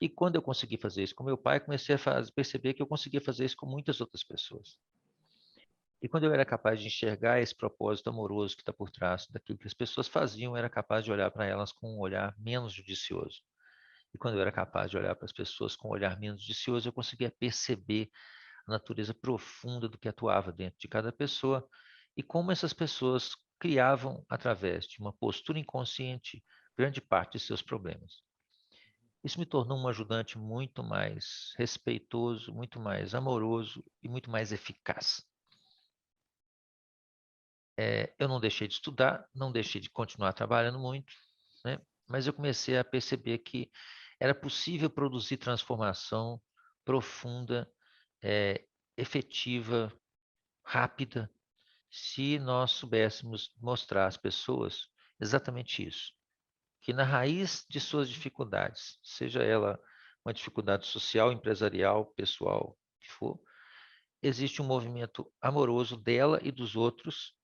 E quando eu consegui fazer isso com meu pai, comecei a perceber que eu conseguia fazer isso com muitas outras pessoas. E quando eu era capaz de enxergar esse propósito amoroso que está por trás daquilo que as pessoas faziam, eu era capaz de olhar para elas com um olhar menos judicioso. E quando eu era capaz de olhar para as pessoas com um olhar menos judicioso, eu conseguia perceber a natureza profunda do que atuava dentro de cada pessoa e como essas pessoas criavam, através de uma postura inconsciente, grande parte de seus problemas. Isso me tornou um ajudante muito mais respeitoso, muito mais amoroso e muito mais eficaz. Eu não deixei de estudar, não deixei de continuar trabalhando muito, né? Mas eu comecei a perceber que era possível produzir transformação profunda, efetiva, rápida, se nós soubéssemos mostrar às pessoas exatamente isso, que na raiz de suas dificuldades, seja ela uma dificuldade social, empresarial, pessoal, que for, existe um movimento amoroso dela e dos outros,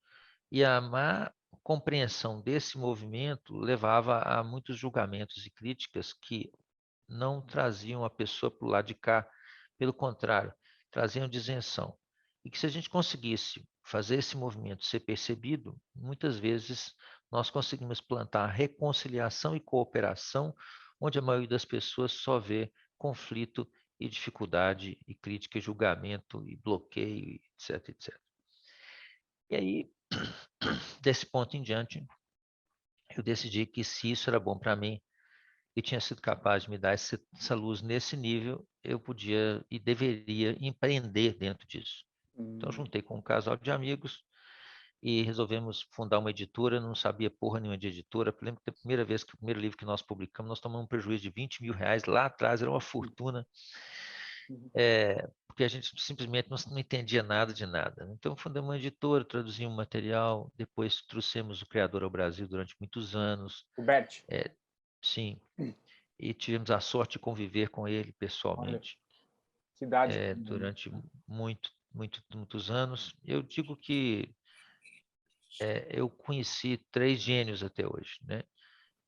e a má compreensão desse movimento levava a muitos julgamentos e críticas que não traziam a pessoa para o lado de cá, pelo contrário, traziam disenção. E que se a gente conseguisse fazer esse movimento ser percebido, muitas vezes nós conseguimos plantar reconciliação e cooperação, onde a maioria das pessoas só vê conflito e dificuldade e crítica e julgamento e bloqueio, etc, etc. E aí, desse ponto em diante, eu decidi que se isso era bom para mim, e tinha sido capaz de me dar essa luz nesse nível, eu podia e deveria empreender dentro disso. Então, juntei com um casal de amigos e resolvemos fundar uma editora. Não sabia porra nenhuma de editora. Eu lembro que a primeira vez que o primeiro livro que nós publicamos, nós tomamos um prejuízo de 20 mil reais. Lá atrás era uma fortuna, porque a gente simplesmente não entendia nada de nada. Então, fundamos uma editora, traduzimos o material, depois trouxemos o criador ao Brasil durante muitos anos. O Bert. Sim. E tivemos a sorte de conviver com ele pessoalmente durante muitos anos. Eu digo que eu conheci 3 gênios até hoje, né?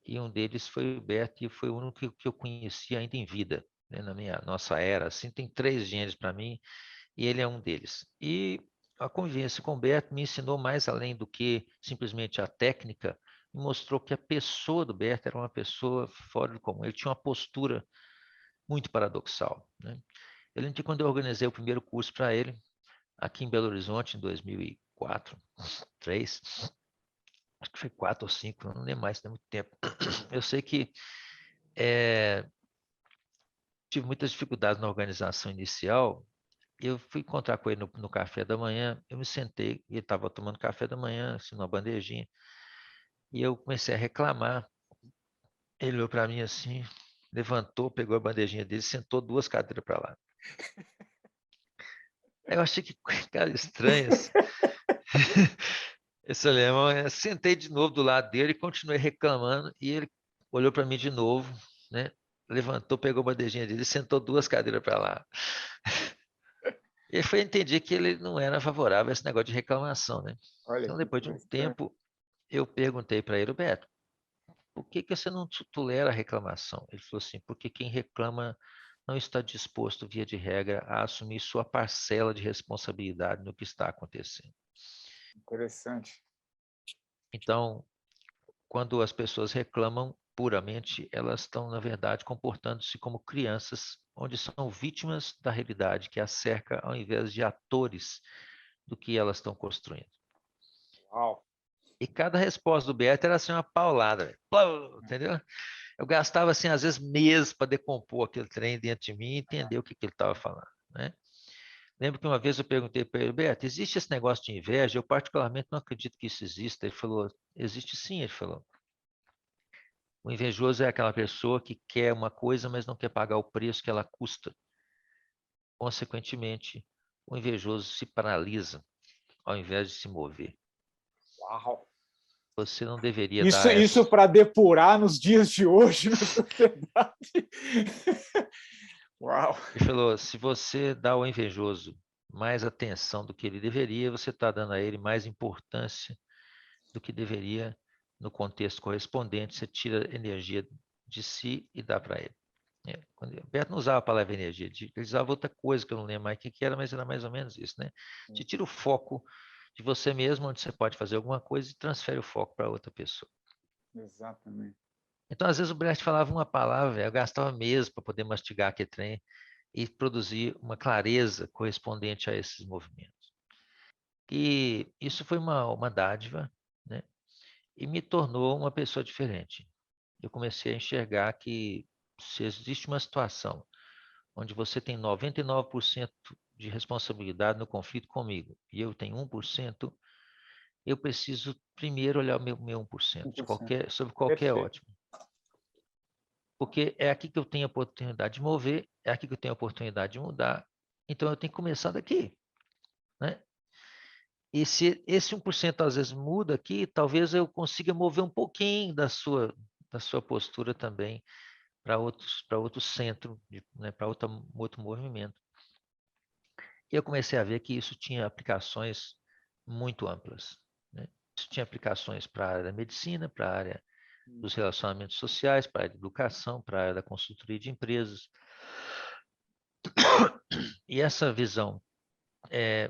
E um deles foi o Beto, e foi o único que eu conheci ainda em vida, né? Na nossa era. Assim, tem 3 gênios para mim, e ele é um deles. E a convivência com o Beto me ensinou mais além do que simplesmente a técnica, me mostrou que a pessoa do Beto era uma pessoa fora do comum. Ele tinha uma postura muito paradoxal, né? Eu lembro que quando eu organizei o primeiro curso para ele, aqui em Belo Horizonte, em 2004, 2003, acho que foi 4 ou 5, não lembro mais, tem muito tempo. Eu sei que tive muitas dificuldades na organização inicial. Eu fui encontrar com ele no café da manhã, eu me sentei, e ele estava tomando café da manhã, assim, numa bandejinha, e eu comecei a reclamar. Ele olhou para mim assim, levantou, pegou a bandejinha dele, sentou 2 cadeiras para lá. Eu achei que cara estranho assim. Esse alemão, sentei de novo do lado dele e continuei reclamando, e ele olhou para mim de novo, né? Levantou, pegou a bandejinha dele e sentou 2 cadeiras para lá. E aí foi entender que ele não era favorável a esse negócio de reclamação, né? Olha Então, que depois de um interessante. tempo, eu perguntei para ele: Beto, por que que você não tolera a reclamação? Ele falou assim: porque quem reclama não está disposto, via de regra, a assumir sua parcela de responsabilidade no que está acontecendo. Interessante. Então, quando as pessoas reclamam puramente, elas estão, na verdade, comportando-se como crianças, onde são vítimas da realidade que as cerca, ao invés de atores do que elas estão construindo. Uau. E cada resposta do Beto era assim uma paulada, velho. Plum, entendeu? Eu gastava, assim, às vezes meses para decompor aquele trem dentro de mim e entender o que ele estava falando, né? Lembro que uma vez eu perguntei para ele: Beto, existe esse negócio de inveja? Eu particularmente não acredito que isso exista. Ele falou: existe sim, ele falou. O invejoso é aquela pessoa que quer uma coisa, mas não quer pagar o preço que ela custa. Consequentemente, o invejoso se paralisa ao invés de se mover. Uau. Você não deveria Isso, dar isso essa. para depurar nos dias de hoje na sociedade. Uau. Ele falou: se você dá ao invejoso mais atenção do que ele deveria, você está dando a ele mais importância do que deveria no contexto correspondente. Você tira energia de si e dá para ele. Humberto não usava a palavra energia, ele usava outra coisa que eu não lembro mais o que era, mas era mais ou menos isso, né? Te tira o foco de você mesmo, onde você pode fazer alguma coisa e transfere o foco para outra pessoa. Exatamente. Então, às vezes, o Brecht falava uma palavra, eu gastava meses para poder mastigar aquele trem e produzir uma clareza correspondente a esses movimentos. E isso foi uma dádiva, né? E me tornou uma pessoa diferente. Eu comecei a enxergar que se existe uma situação onde você tem 99% de responsabilidade no conflito comigo e eu tenho 1%, eu preciso primeiro olhar o meu 1%, 1%. sobre qualquer Perfeito. ótimo. Porque é aqui que eu tenho a oportunidade de mover, é aqui que eu tenho a oportunidade de mudar. Então eu tenho que começar daqui, né? E se esse 1% às vezes muda aqui, talvez eu consiga mover um pouquinho da sua postura também para outro centro, né, para outro movimento. E eu comecei a ver que isso tinha aplicações muito amplas, né? Isso tinha aplicações para a área da medicina, para a área dos relacionamentos sociais, para a área da educação, para a área da consultoria de empresas. E essa visão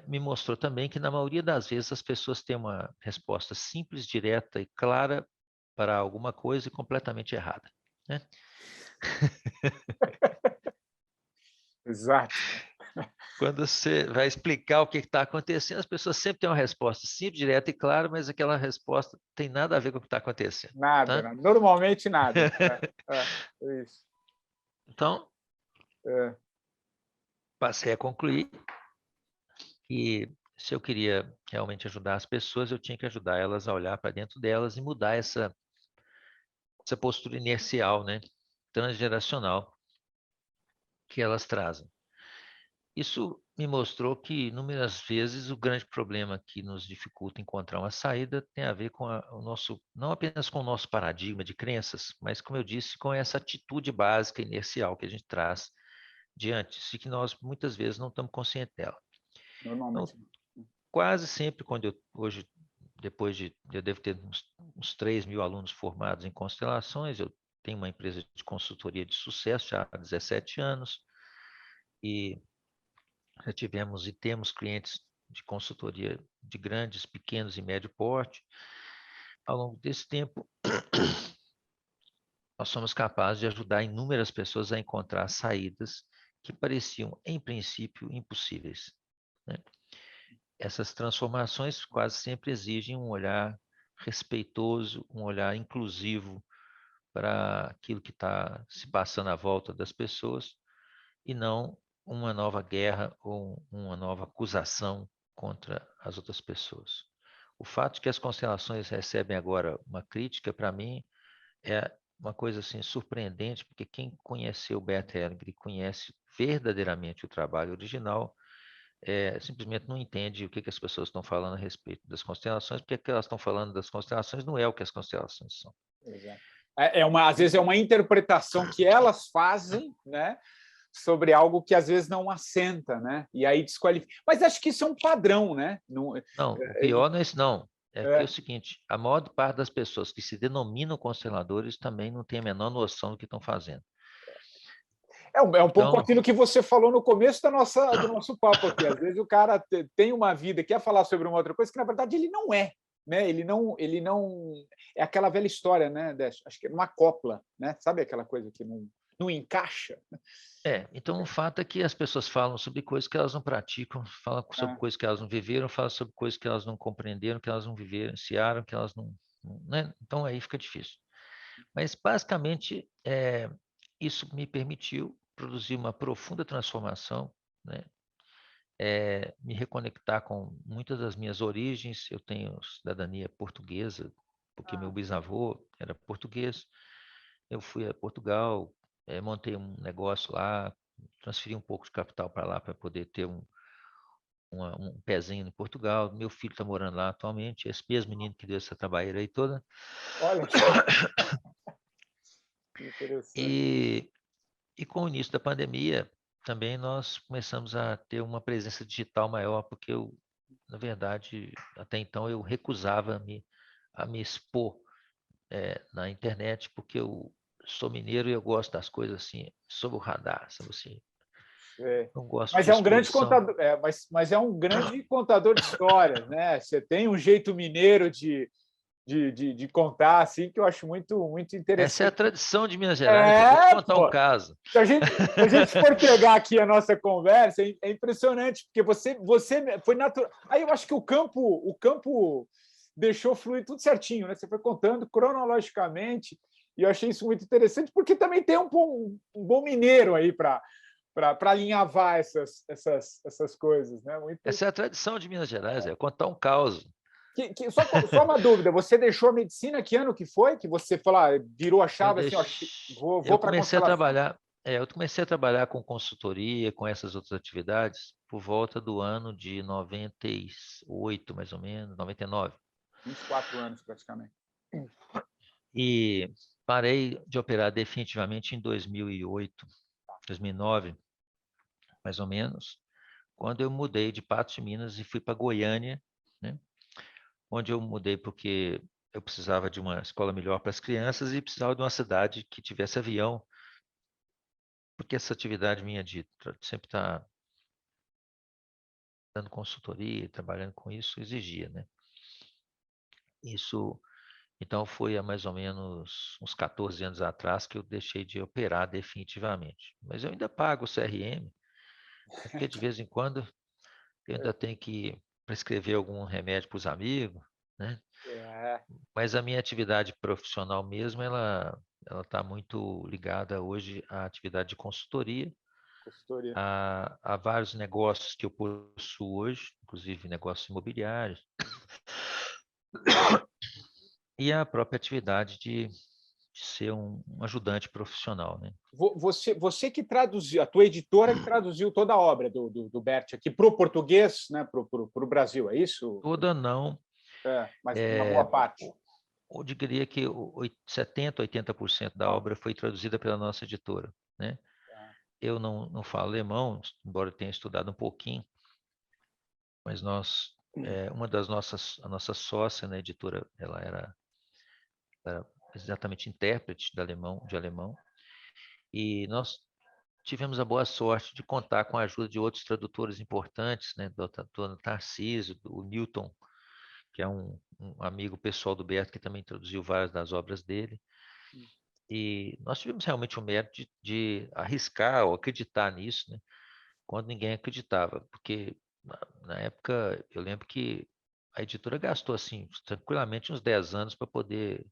me mostrou também que, na maioria das vezes, as pessoas têm uma resposta simples, direta e clara para alguma coisa e completamente errada, né? Exato. Quando você vai explicar o que está acontecendo, as pessoas sempre têm uma resposta simples, direta e clara, mas aquela resposta tem nada a ver com o que está acontecendo, Nada, tá? nada. Normalmente nada. Isso. Então, É. passei a concluir que se eu queria realmente ajudar as pessoas, eu tinha que ajudar elas a olhar para dentro delas e mudar essa postura inercial, né, transgeracional que elas trazem. Isso me mostrou que, inúmeras vezes, o grande problema que nos dificulta encontrar uma saída tem a ver com o nosso, não apenas com o nosso paradigma de crenças, mas, como eu disse, com essa atitude básica inercial que a gente traz diante, e que nós muitas vezes não estamos conscientes dela. Então, Normalmente. quase sempre, hoje, depois eu devo ter uns 3 mil alunos formados em constelações, eu tenho uma empresa de consultoria de sucesso já há 17 anos, e já tivemos e temos clientes de consultoria de grandes, pequenos e médio porte. Ao longo desse tempo, nós somos capazes de ajudar inúmeras pessoas a encontrar saídas que pareciam, em princípio, impossíveis, né? Essas transformações quase sempre exigem um olhar respeitoso, um olhar inclusivo para aquilo que está se passando à volta das pessoas e não uma nova guerra ou uma nova acusação contra as outras pessoas. O fato de que as constelações recebem agora uma crítica, para mim, é uma coisa assim surpreendente, porque quem conheceu o Bert Hellinger e conhece verdadeiramente o trabalho original, simplesmente não entende o que as pessoas estão falando a respeito das constelações, porque o que elas estão falando das constelações não é o que as constelações são. Exato. Às vezes é uma interpretação que elas fazem, né, sobre algo que às vezes não assenta, né? E aí desqualifica. Mas acho que isso é um padrão, né? Não, o pior não é isso, não. É que é o seguinte, a maior parte das pessoas que se denominam consteladores também não tem a menor noção do que estão fazendo. É um pouco Então, aquilo que você falou no começo do nosso papo aqui. Às vezes o cara tem uma vida, quer falar sobre uma outra coisa que, na verdade, ele não é. Né? Ele não. É aquela velha história, né? Acho que é uma copla, né? Sabe aquela coisa que não encaixa? então o fato é que as pessoas falam sobre coisas que elas não praticam, falam sobre coisas que elas não viveram, falam sobre coisas que elas não compreenderam, que elas não vivenciaram, que elas não, né? Então aí fica difícil. Mas basicamente isso me permitiu produzir uma profunda transformação, né? Me reconectar com muitas das minhas origens. Eu tenho cidadania portuguesa, porque meu bisavô era português. Eu fui a Portugal, montei um negócio lá, transferi um pouco de capital para lá para poder ter um pezinho em Portugal. Meu filho está morando lá atualmente, esse mesmo menino que deu essa trabalheira aí toda. Olha que interessante. E com o início da pandemia, também nós começamos a ter uma presença digital maior, porque eu, na verdade, até então eu recusava a me expor na internet, porque eu sou mineiro e eu gosto das coisas assim, sob o radar, sabe assim? É. Não gosto Mas de é um grande exposição. contador, mas é um grande contador de histórias, né? Você tem um jeito mineiro de contar, assim, que eu acho muito Essa é a interessante. tradição de Minas Gerais. Eu vou te contar um Pô. caso. Se a gente for pegar aqui a nossa conversa, é impressionante, porque você foi natural. Aí eu acho que o campo deixou fluir tudo certinho, né? Você foi contando cronologicamente, e eu achei isso muito interessante, porque também tem um bom mineiro aí para alinhavar essas coisas, né? Muito. Essa é a tradição de Minas Gerais, é contar um caos. Só uma dúvida, você deixou a medicina, que ano que foi? Que você falou, virou a chave assim, ó, Eu vou para a comecei a constelação. trabalhar, eu comecei a trabalhar com consultoria, com essas outras atividades, por volta do ano de 98, mais ou menos, 99. 24 anos, praticamente. E parei de operar definitivamente em 2008, 2009, mais ou menos, quando eu mudei de Patos de Minas e fui para Goiânia, né? Onde eu mudei porque eu precisava de uma escola melhor para as crianças e precisava de uma cidade que tivesse avião, porque essa atividade minha de sempre estar dando consultoria, trabalhando com isso, exigia, né? Isso, então foi há mais ou menos uns 14 anos atrás que eu deixei de operar definitivamente. Mas eu ainda pago o CRM, porque de vez em quando eu ainda tenho que prescrever algum remédio para os amigos, né? É, Mas a minha atividade profissional mesmo, ela está muito ligada hoje à atividade de consultoria, consultoria. a vários negócios que eu possuo hoje, inclusive negócios imobiliários, e a própria atividade de ser um ajudante profissional, né? Você que traduziu, a tua editora que traduziu toda a obra do Bert aqui para o português, né, para o Brasil, é isso? Toda não, Mas uma boa é, parte. eu diria que 70%, 80% da obra foi traduzida pela nossa editora, né? Eu não falo alemão, embora eu tenha estudado um pouquinho, mas uma das a nossa sócia na editora, ela era exatamente intérprete de alemão, e nós tivemos a boa sorte de contar com a ajuda de outros tradutores importantes, né, do Tarcísio, do Newton, que é um amigo pessoal do Beto, que também traduziu várias das obras dele. E nós tivemos realmente o mérito de arriscar ou acreditar nisso, né, quando ninguém acreditava, porque na época eu lembro que a editora gastou assim tranquilamente uns 10 anos para poder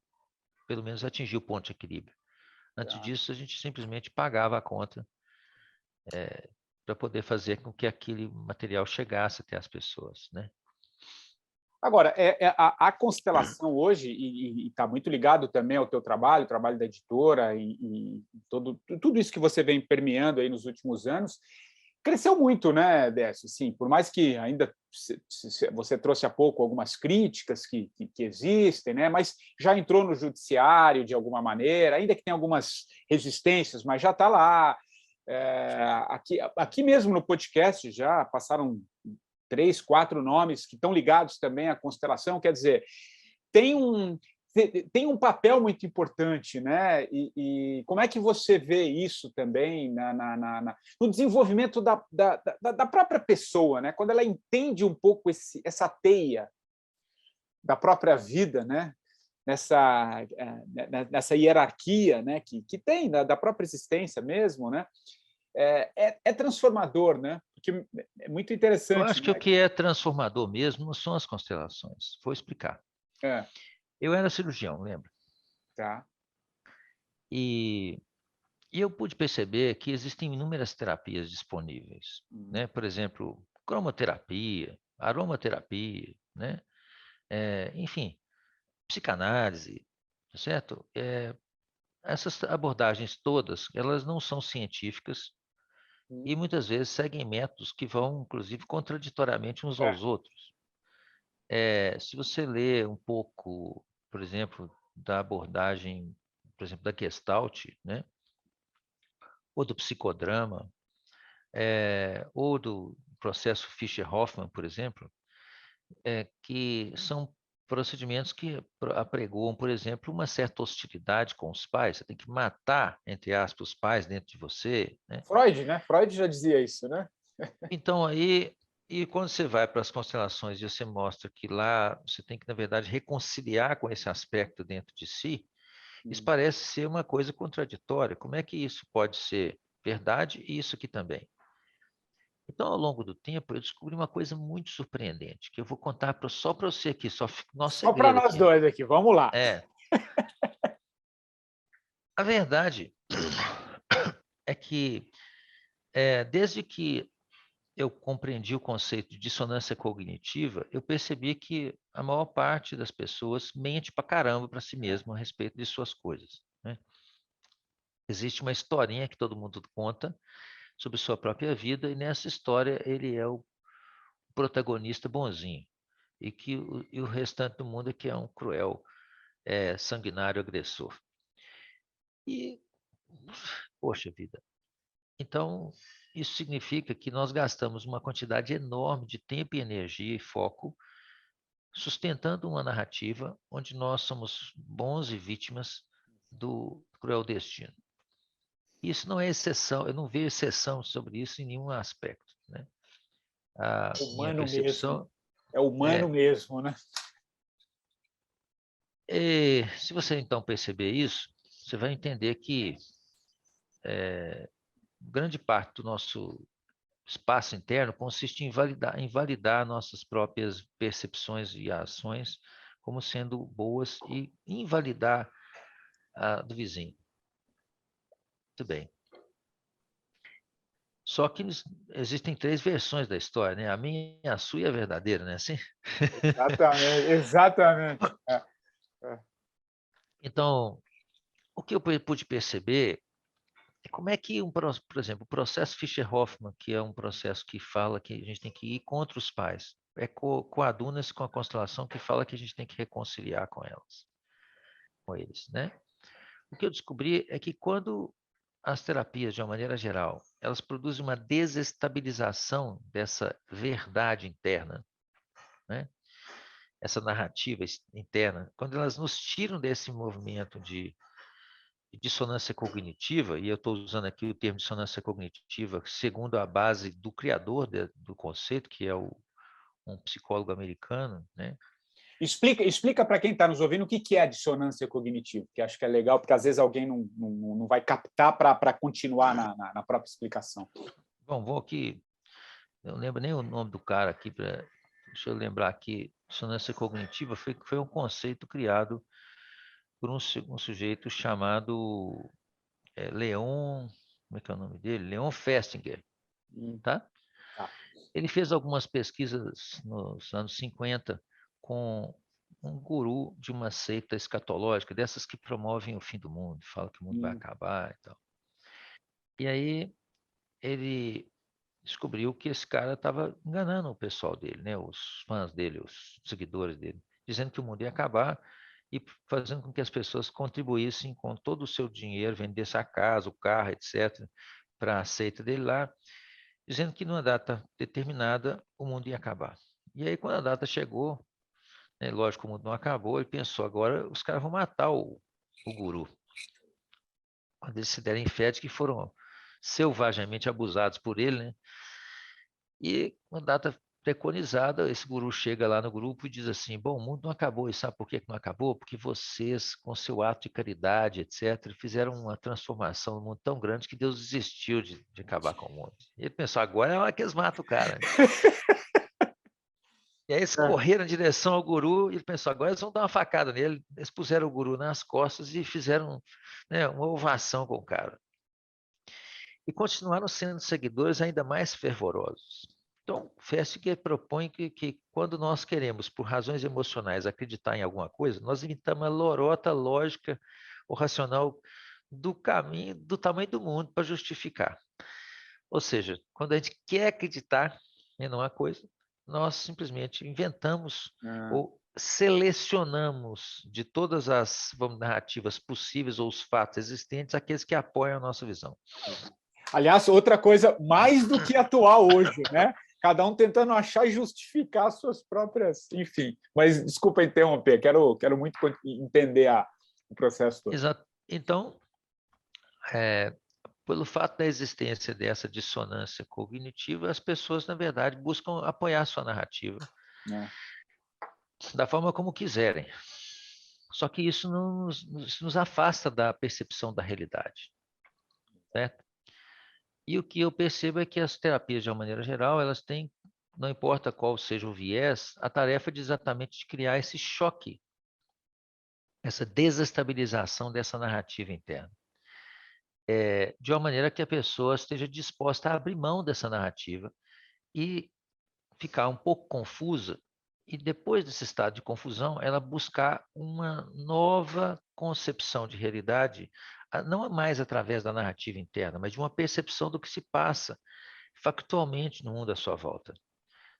pelo menos atingir o ponto de equilíbrio. Antes disso, a gente simplesmente pagava a conta para poder fazer com que aquele material chegasse até as pessoas, né? Agora, a constelação hoje, e está muito ligado também ao teu trabalho, o trabalho da editora, e tudo isso que você vem permeando aí nos últimos anos, cresceu muito, né, Décio? Sim, por mais que ainda você trouxe há pouco algumas críticas que existem, né, mas já entrou no judiciário de alguma maneira, ainda que tenha algumas resistências, mas já está lá. Aqui mesmo no podcast já passaram 3, 4 nomes que estão ligados também à constelação, quer dizer, tem um papel muito importante, né? E como é que você vê isso também no desenvolvimento da própria pessoa, né? Quando ela entende um pouco essa teia da própria vida, né? Nessa hierarquia, né? Que tem da própria existência mesmo, né? É transformador, né? Porque é muito Eu interessante, acho que o né? que é transformador mesmo não são as constelações. Vou explicar. É, Eu era cirurgião, lembra? tá. E, e eu pude perceber que existem inúmeras terapias disponíveis, né? Por exemplo, cromoterapia, aromaterapia, né? Enfim, psicanálise, tá certo? Essas abordagens todas, elas não são científicas e muitas vezes seguem métodos que vão, inclusive, contraditoriamente uns É, aos outros. Se você lê um pouco, por exemplo, da abordagem, por exemplo, da Gestalt, né, ou do psicodrama, ou do processo Fischer-Hoffmann, por exemplo, que são procedimentos que apregoam, por exemplo, uma certa hostilidade com os pais. Você tem que matar, entre aspas, os pais dentro de você, né? Freud, né? Freud já dizia isso, né? Então, aí, e quando você vai para as constelações e você mostra que lá você tem que, na verdade, reconciliar com esse aspecto dentro de si, isso parece ser uma coisa contraditória. Como é que isso pode ser verdade e isso aqui também? Então, ao longo do tempo, eu descobri uma coisa muito surpreendente, que eu vou contar só para você aqui, só nosso Só para segredo nós aqui. dois aqui, vamos lá. A verdade é que, desde que eu compreendi o conceito de dissonância cognitiva, eu percebi que a maior parte das pessoas mente pra caramba para si mesmo a respeito de suas coisas, né? Existe uma historinha que todo mundo conta sobre sua própria vida, e nessa história ele é o protagonista bonzinho, e o restante do mundo é que é um cruel, sanguinário agressor. E, poxa vida, então isso significa que nós gastamos uma quantidade enorme de tempo e energia e foco sustentando uma narrativa onde nós somos bons e vítimas do cruel destino. Isso não é exceção, eu não vejo exceção sobre isso em nenhum aspecto, né? A minha Humano mesmo. percepção É humano mesmo, né? se você então perceber isso, você vai entender que grande parte do nosso espaço interno consiste em validar nossas próprias percepções e ações como sendo boas e invalidar a do vizinho. Muito bem. Só que existem 3 versões da história, né? A minha, a sua e a verdadeira, né? Assim? Exatamente, exatamente. Então, o que eu pude perceber é como é que, por exemplo, o processo Fischer-Hoffmann, que é um processo que fala que a gente tem que ir contra os pais, coaduna-se com a constelação que fala que a gente tem que reconciliar com eles, né? O que eu descobri é que quando as terapias, de uma maneira geral, elas produzem uma desestabilização dessa verdade interna, né? Essa narrativa interna, quando elas nos tiram desse movimento de dissonância cognitiva, e eu estou usando aqui o termo dissonância cognitiva segundo a base do criador do conceito, que é um psicólogo americano, né? Explica para quem está nos ouvindo o que é a dissonância cognitiva, que acho que é legal, porque às vezes alguém não vai captar para continuar na própria explicação. Bom, vou aqui, eu não lembro nem o nome do cara aqui, deixa eu lembrar aqui, dissonância cognitiva foi um conceito criado por um sujeito chamado Leon, como é que é o nome dele? Leon Festinger, tá? Tá. Ele fez algumas pesquisas nos anos 50 com um guru de uma seita escatológica, dessas que promovem o fim do mundo, falam que o mundo vai acabar e tal. E aí ele descobriu que esse cara estava enganando o pessoal dele, né? Os fãs dele, os seguidores dele, dizendo que o mundo ia acabar e fazendo com que as pessoas contribuíssem com todo o seu dinheiro, vendessem a casa, o carro, etc., para a seita dele lá, dizendo que numa data determinada o mundo ia acabar. E aí, quando a data chegou, né, lógico, o mundo não acabou, ele pensou, agora os caras vão matar o guru. Quando eles se derem fé de que foram selvagemente abusados por ele, né? E uma data preconizada, esse guru chega lá no grupo e diz assim, bom, o mundo não acabou, e sabe por que não acabou? Porque vocês, com seu ato de caridade, etc., fizeram uma transformação no mundo tão grande que Deus desistiu de acabar com o mundo. E ele pensou, agora é hora que eles matam o cara. E aí eles correram em direção ao guru e ele pensou, agora eles vão dar uma facada nele. Eles puseram o guru nas costas e fizeram, né, uma ovação com o cara. E continuaram sendo seguidores ainda mais fervorosos. Então, Festinger propõe que quando nós queremos, por razões emocionais, acreditar em alguma coisa, nós imitamos a lorota lógica ou racional do tamanho do mundo para justificar. Ou seja, quando a gente quer acreditar em uma coisa, nós simplesmente inventamos ou selecionamos de todas as narrativas possíveis ou os fatos existentes aqueles que apoiam a nossa visão. Aliás, outra coisa mais do que atual hoje, né? cada um tentando achar e justificar as suas próprias, enfim. Mas desculpa interromper, quero muito entender o processo todo. Exato. Então, pelo fato da existência dessa dissonância cognitiva, as pessoas, na verdade, buscam apoiar sua narrativa da forma como quiserem. Só que isso nos afasta da percepção da realidade, certo? E o que eu percebo é que as terapias, de uma maneira geral, elas têm, não importa qual seja o viés, a tarefa exatamente de criar esse choque, essa desestabilização dessa narrativa interna. De uma maneira que a pessoa esteja disposta a abrir mão dessa narrativa e ficar um pouco confusa, e depois desse estado de confusão, ela buscar uma nova concepção de realidade, não mais através da narrativa interna, mas de uma percepção do que se passa factualmente no mundo à sua volta.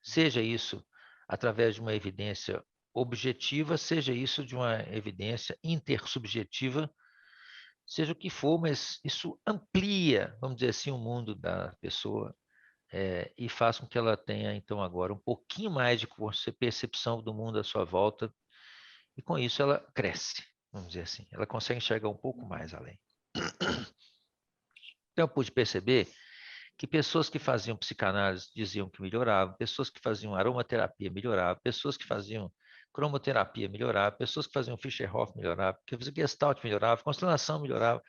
Seja isso através de uma evidência objetiva, seja isso de uma evidência intersubjetiva, seja o que for, mas isso amplia, vamos dizer assim, o mundo da pessoa e faz com que ela tenha, então, agora um pouquinho mais de percepção do mundo à sua volta, e com isso ela cresce, vamos dizer assim. Ela consegue enxergar um pouco mais além. Então, eu pude perceber que pessoas que faziam psicanálise diziam que melhoravam, pessoas que faziam aromaterapia melhoravam, pessoas que faziam cromoterapia melhoravam, pessoas que faziam Fischer-Hoff melhoravam, que faziam Gestalt melhorava, constelação melhorava.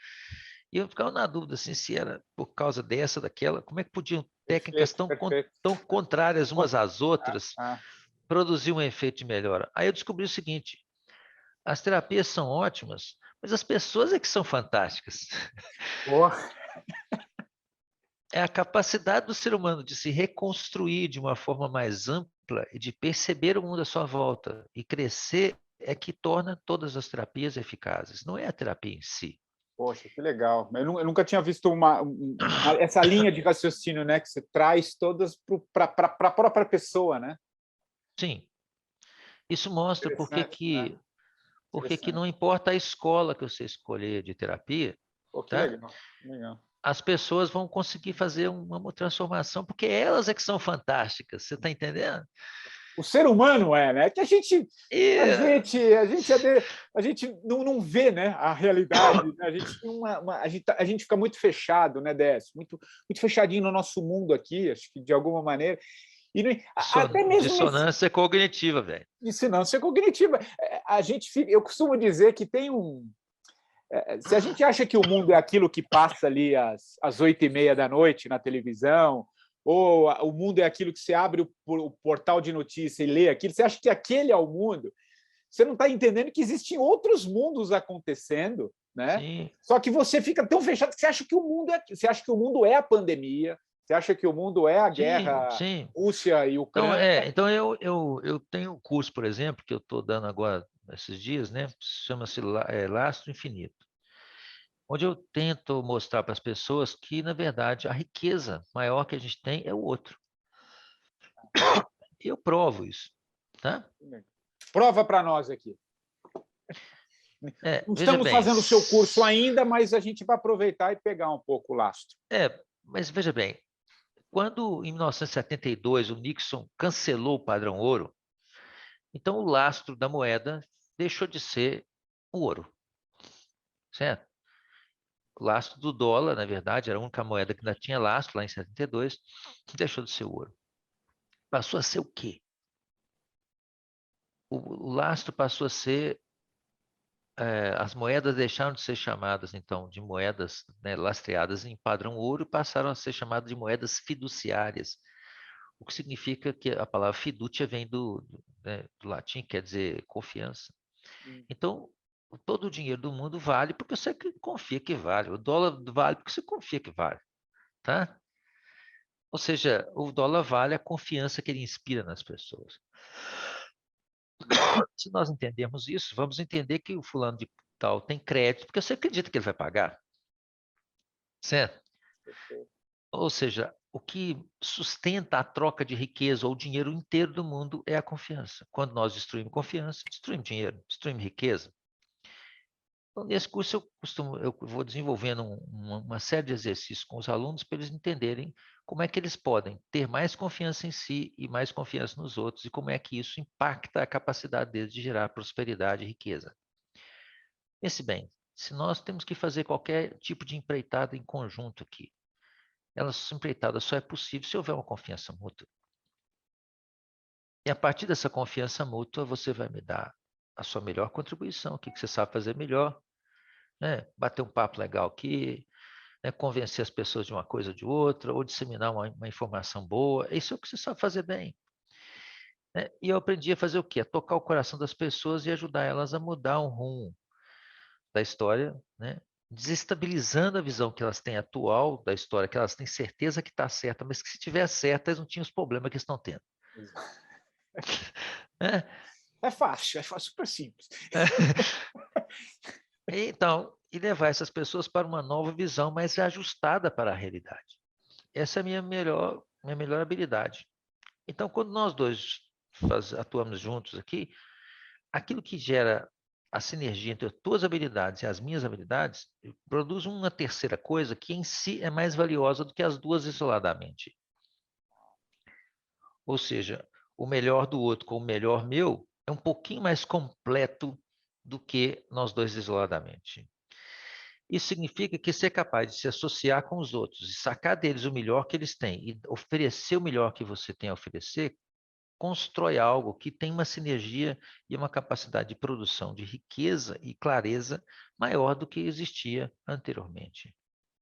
E eu ficava na dúvida assim, se era por causa dessa, daquela, como é que podiam técnicas tão contrárias umas às outras produzir um efeito de melhora? Aí eu descobri o seguinte, as terapias são ótimas, mas as pessoas é que são fantásticas. É a capacidade do ser humano de se reconstruir de uma forma mais ampla e de perceber o mundo à sua volta e crescer é que torna todas as terapias eficazes, não é a terapia em si. Poxa, que legal. Eu nunca tinha visto essa linha de raciocínio, né? Que você traz todas para a própria pessoa, né? Sim. Isso mostra porque que não importa a escola que você escolher de terapia, Pô, que tá? legal. As pessoas vão conseguir fazer uma transformação, porque elas é que são fantásticas, você está entendendo? O ser humano né? Que a gente não vê, né? A realidade. Né? A gente tem a gente fica muito fechado, né, Décio? Muito fechadinho no nosso mundo aqui, acho que de alguma maneira. E até mesmo dissonância cognitiva, velho. Dissonância cognitiva. Eu costumo dizer que tem se a gente acha que o mundo é aquilo que passa ali às 8h30 da noite na televisão, ou o mundo é aquilo que você abre o portal de notícia e lê aquilo, você acha que aquele é o mundo, você não está entendendo que existem outros mundos acontecendo, né? Sim. Só que você fica tão fechado que você acha que o mundo é a pandemia, você acha que o mundo é a guerra Rússia e Ucrânia. Então eu tenho um curso, por exemplo, que eu estou dando agora esses dias, né? Chama-se Lastro Infinito, onde eu tento mostrar para as pessoas que, na verdade, a riqueza maior que a gente tem é o outro. Eu provo isso, tá? Prova para nós aqui. Não estamos fazendo o seu curso ainda, mas a gente vai aproveitar e pegar um pouco o lastro. Mas veja bem, quando em 1972 o Nixon cancelou o padrão ouro, então o lastro da moeda deixou de ser o ouro, certo? O lastro do dólar, na verdade, era a única moeda que ainda tinha lastro lá em 72, deixou de ser o ouro. Passou a ser o quê? O lastro passou a ser as moedas deixaram de ser chamadas, então, de moedas, né, lastreadas em padrão ouro e passaram a ser chamadas de moedas fiduciárias, o que significa que a palavra fiducia vem né, do latim, quer dizer confiança. Então, todo o dinheiro do mundo vale porque você confia que vale. O dólar vale porque você confia que vale, tá? Ou seja, o dólar vale a confiança que ele inspira nas pessoas. Se nós entendermos isso, vamos entender que o fulano de tal tem crédito, porque você acredita que ele vai pagar. Certo? Ou seja, o que sustenta a troca de riqueza ou o dinheiro inteiro do mundo é a confiança. Quando nós destruímos confiança, destruímos dinheiro, destruímos riqueza. Então, nesse curso eu vou desenvolvendo uma série de exercícios com os alunos para eles entenderem como é que eles podem ter mais confiança em si e mais confiança nos outros e como é que isso impacta a capacidade deles de gerar prosperidade e riqueza. Pense bem, se nós temos que fazer qualquer tipo de empreitada em conjunto aqui, essa empreitada só é possível se houver uma confiança mútua. E a partir dessa confiança mútua, você vai me dar a sua melhor contribuição, o que você sabe fazer melhor, né? Bater um papo legal aqui, né? Convencer as pessoas de uma coisa ou de outra, ou disseminar uma informação boa. Isso é o que você sabe fazer bem. Né? E eu aprendi a fazer o quê? A tocar o coração das pessoas e ajudar elas a mudar o rumo da história, né? Desestabilizando a visão que elas têm atual da história, que elas têm certeza que está certa, mas que se tiver certa, eles não tinham os problemas que estão tendo. Né? É fácil, super simples. Então, e levar essas pessoas para uma nova visão mais ajustada para a realidade. Essa é a minha melhor habilidade. Então, quando nós dois atuamos juntos aqui, aquilo que gera a sinergia entre as tuas habilidades e as minhas habilidades produz uma terceira coisa que em si é mais valiosa do que as duas isoladamente. Ou seja, o melhor do outro com o melhor meu é um pouquinho mais completo do que nós dois isoladamente. Isso significa que ser capaz de se associar com os outros e sacar deles o melhor que eles têm e oferecer o melhor que você tem a oferecer, constrói algo que tem uma sinergia e uma capacidade de produção de riqueza e clareza maior do que existia anteriormente.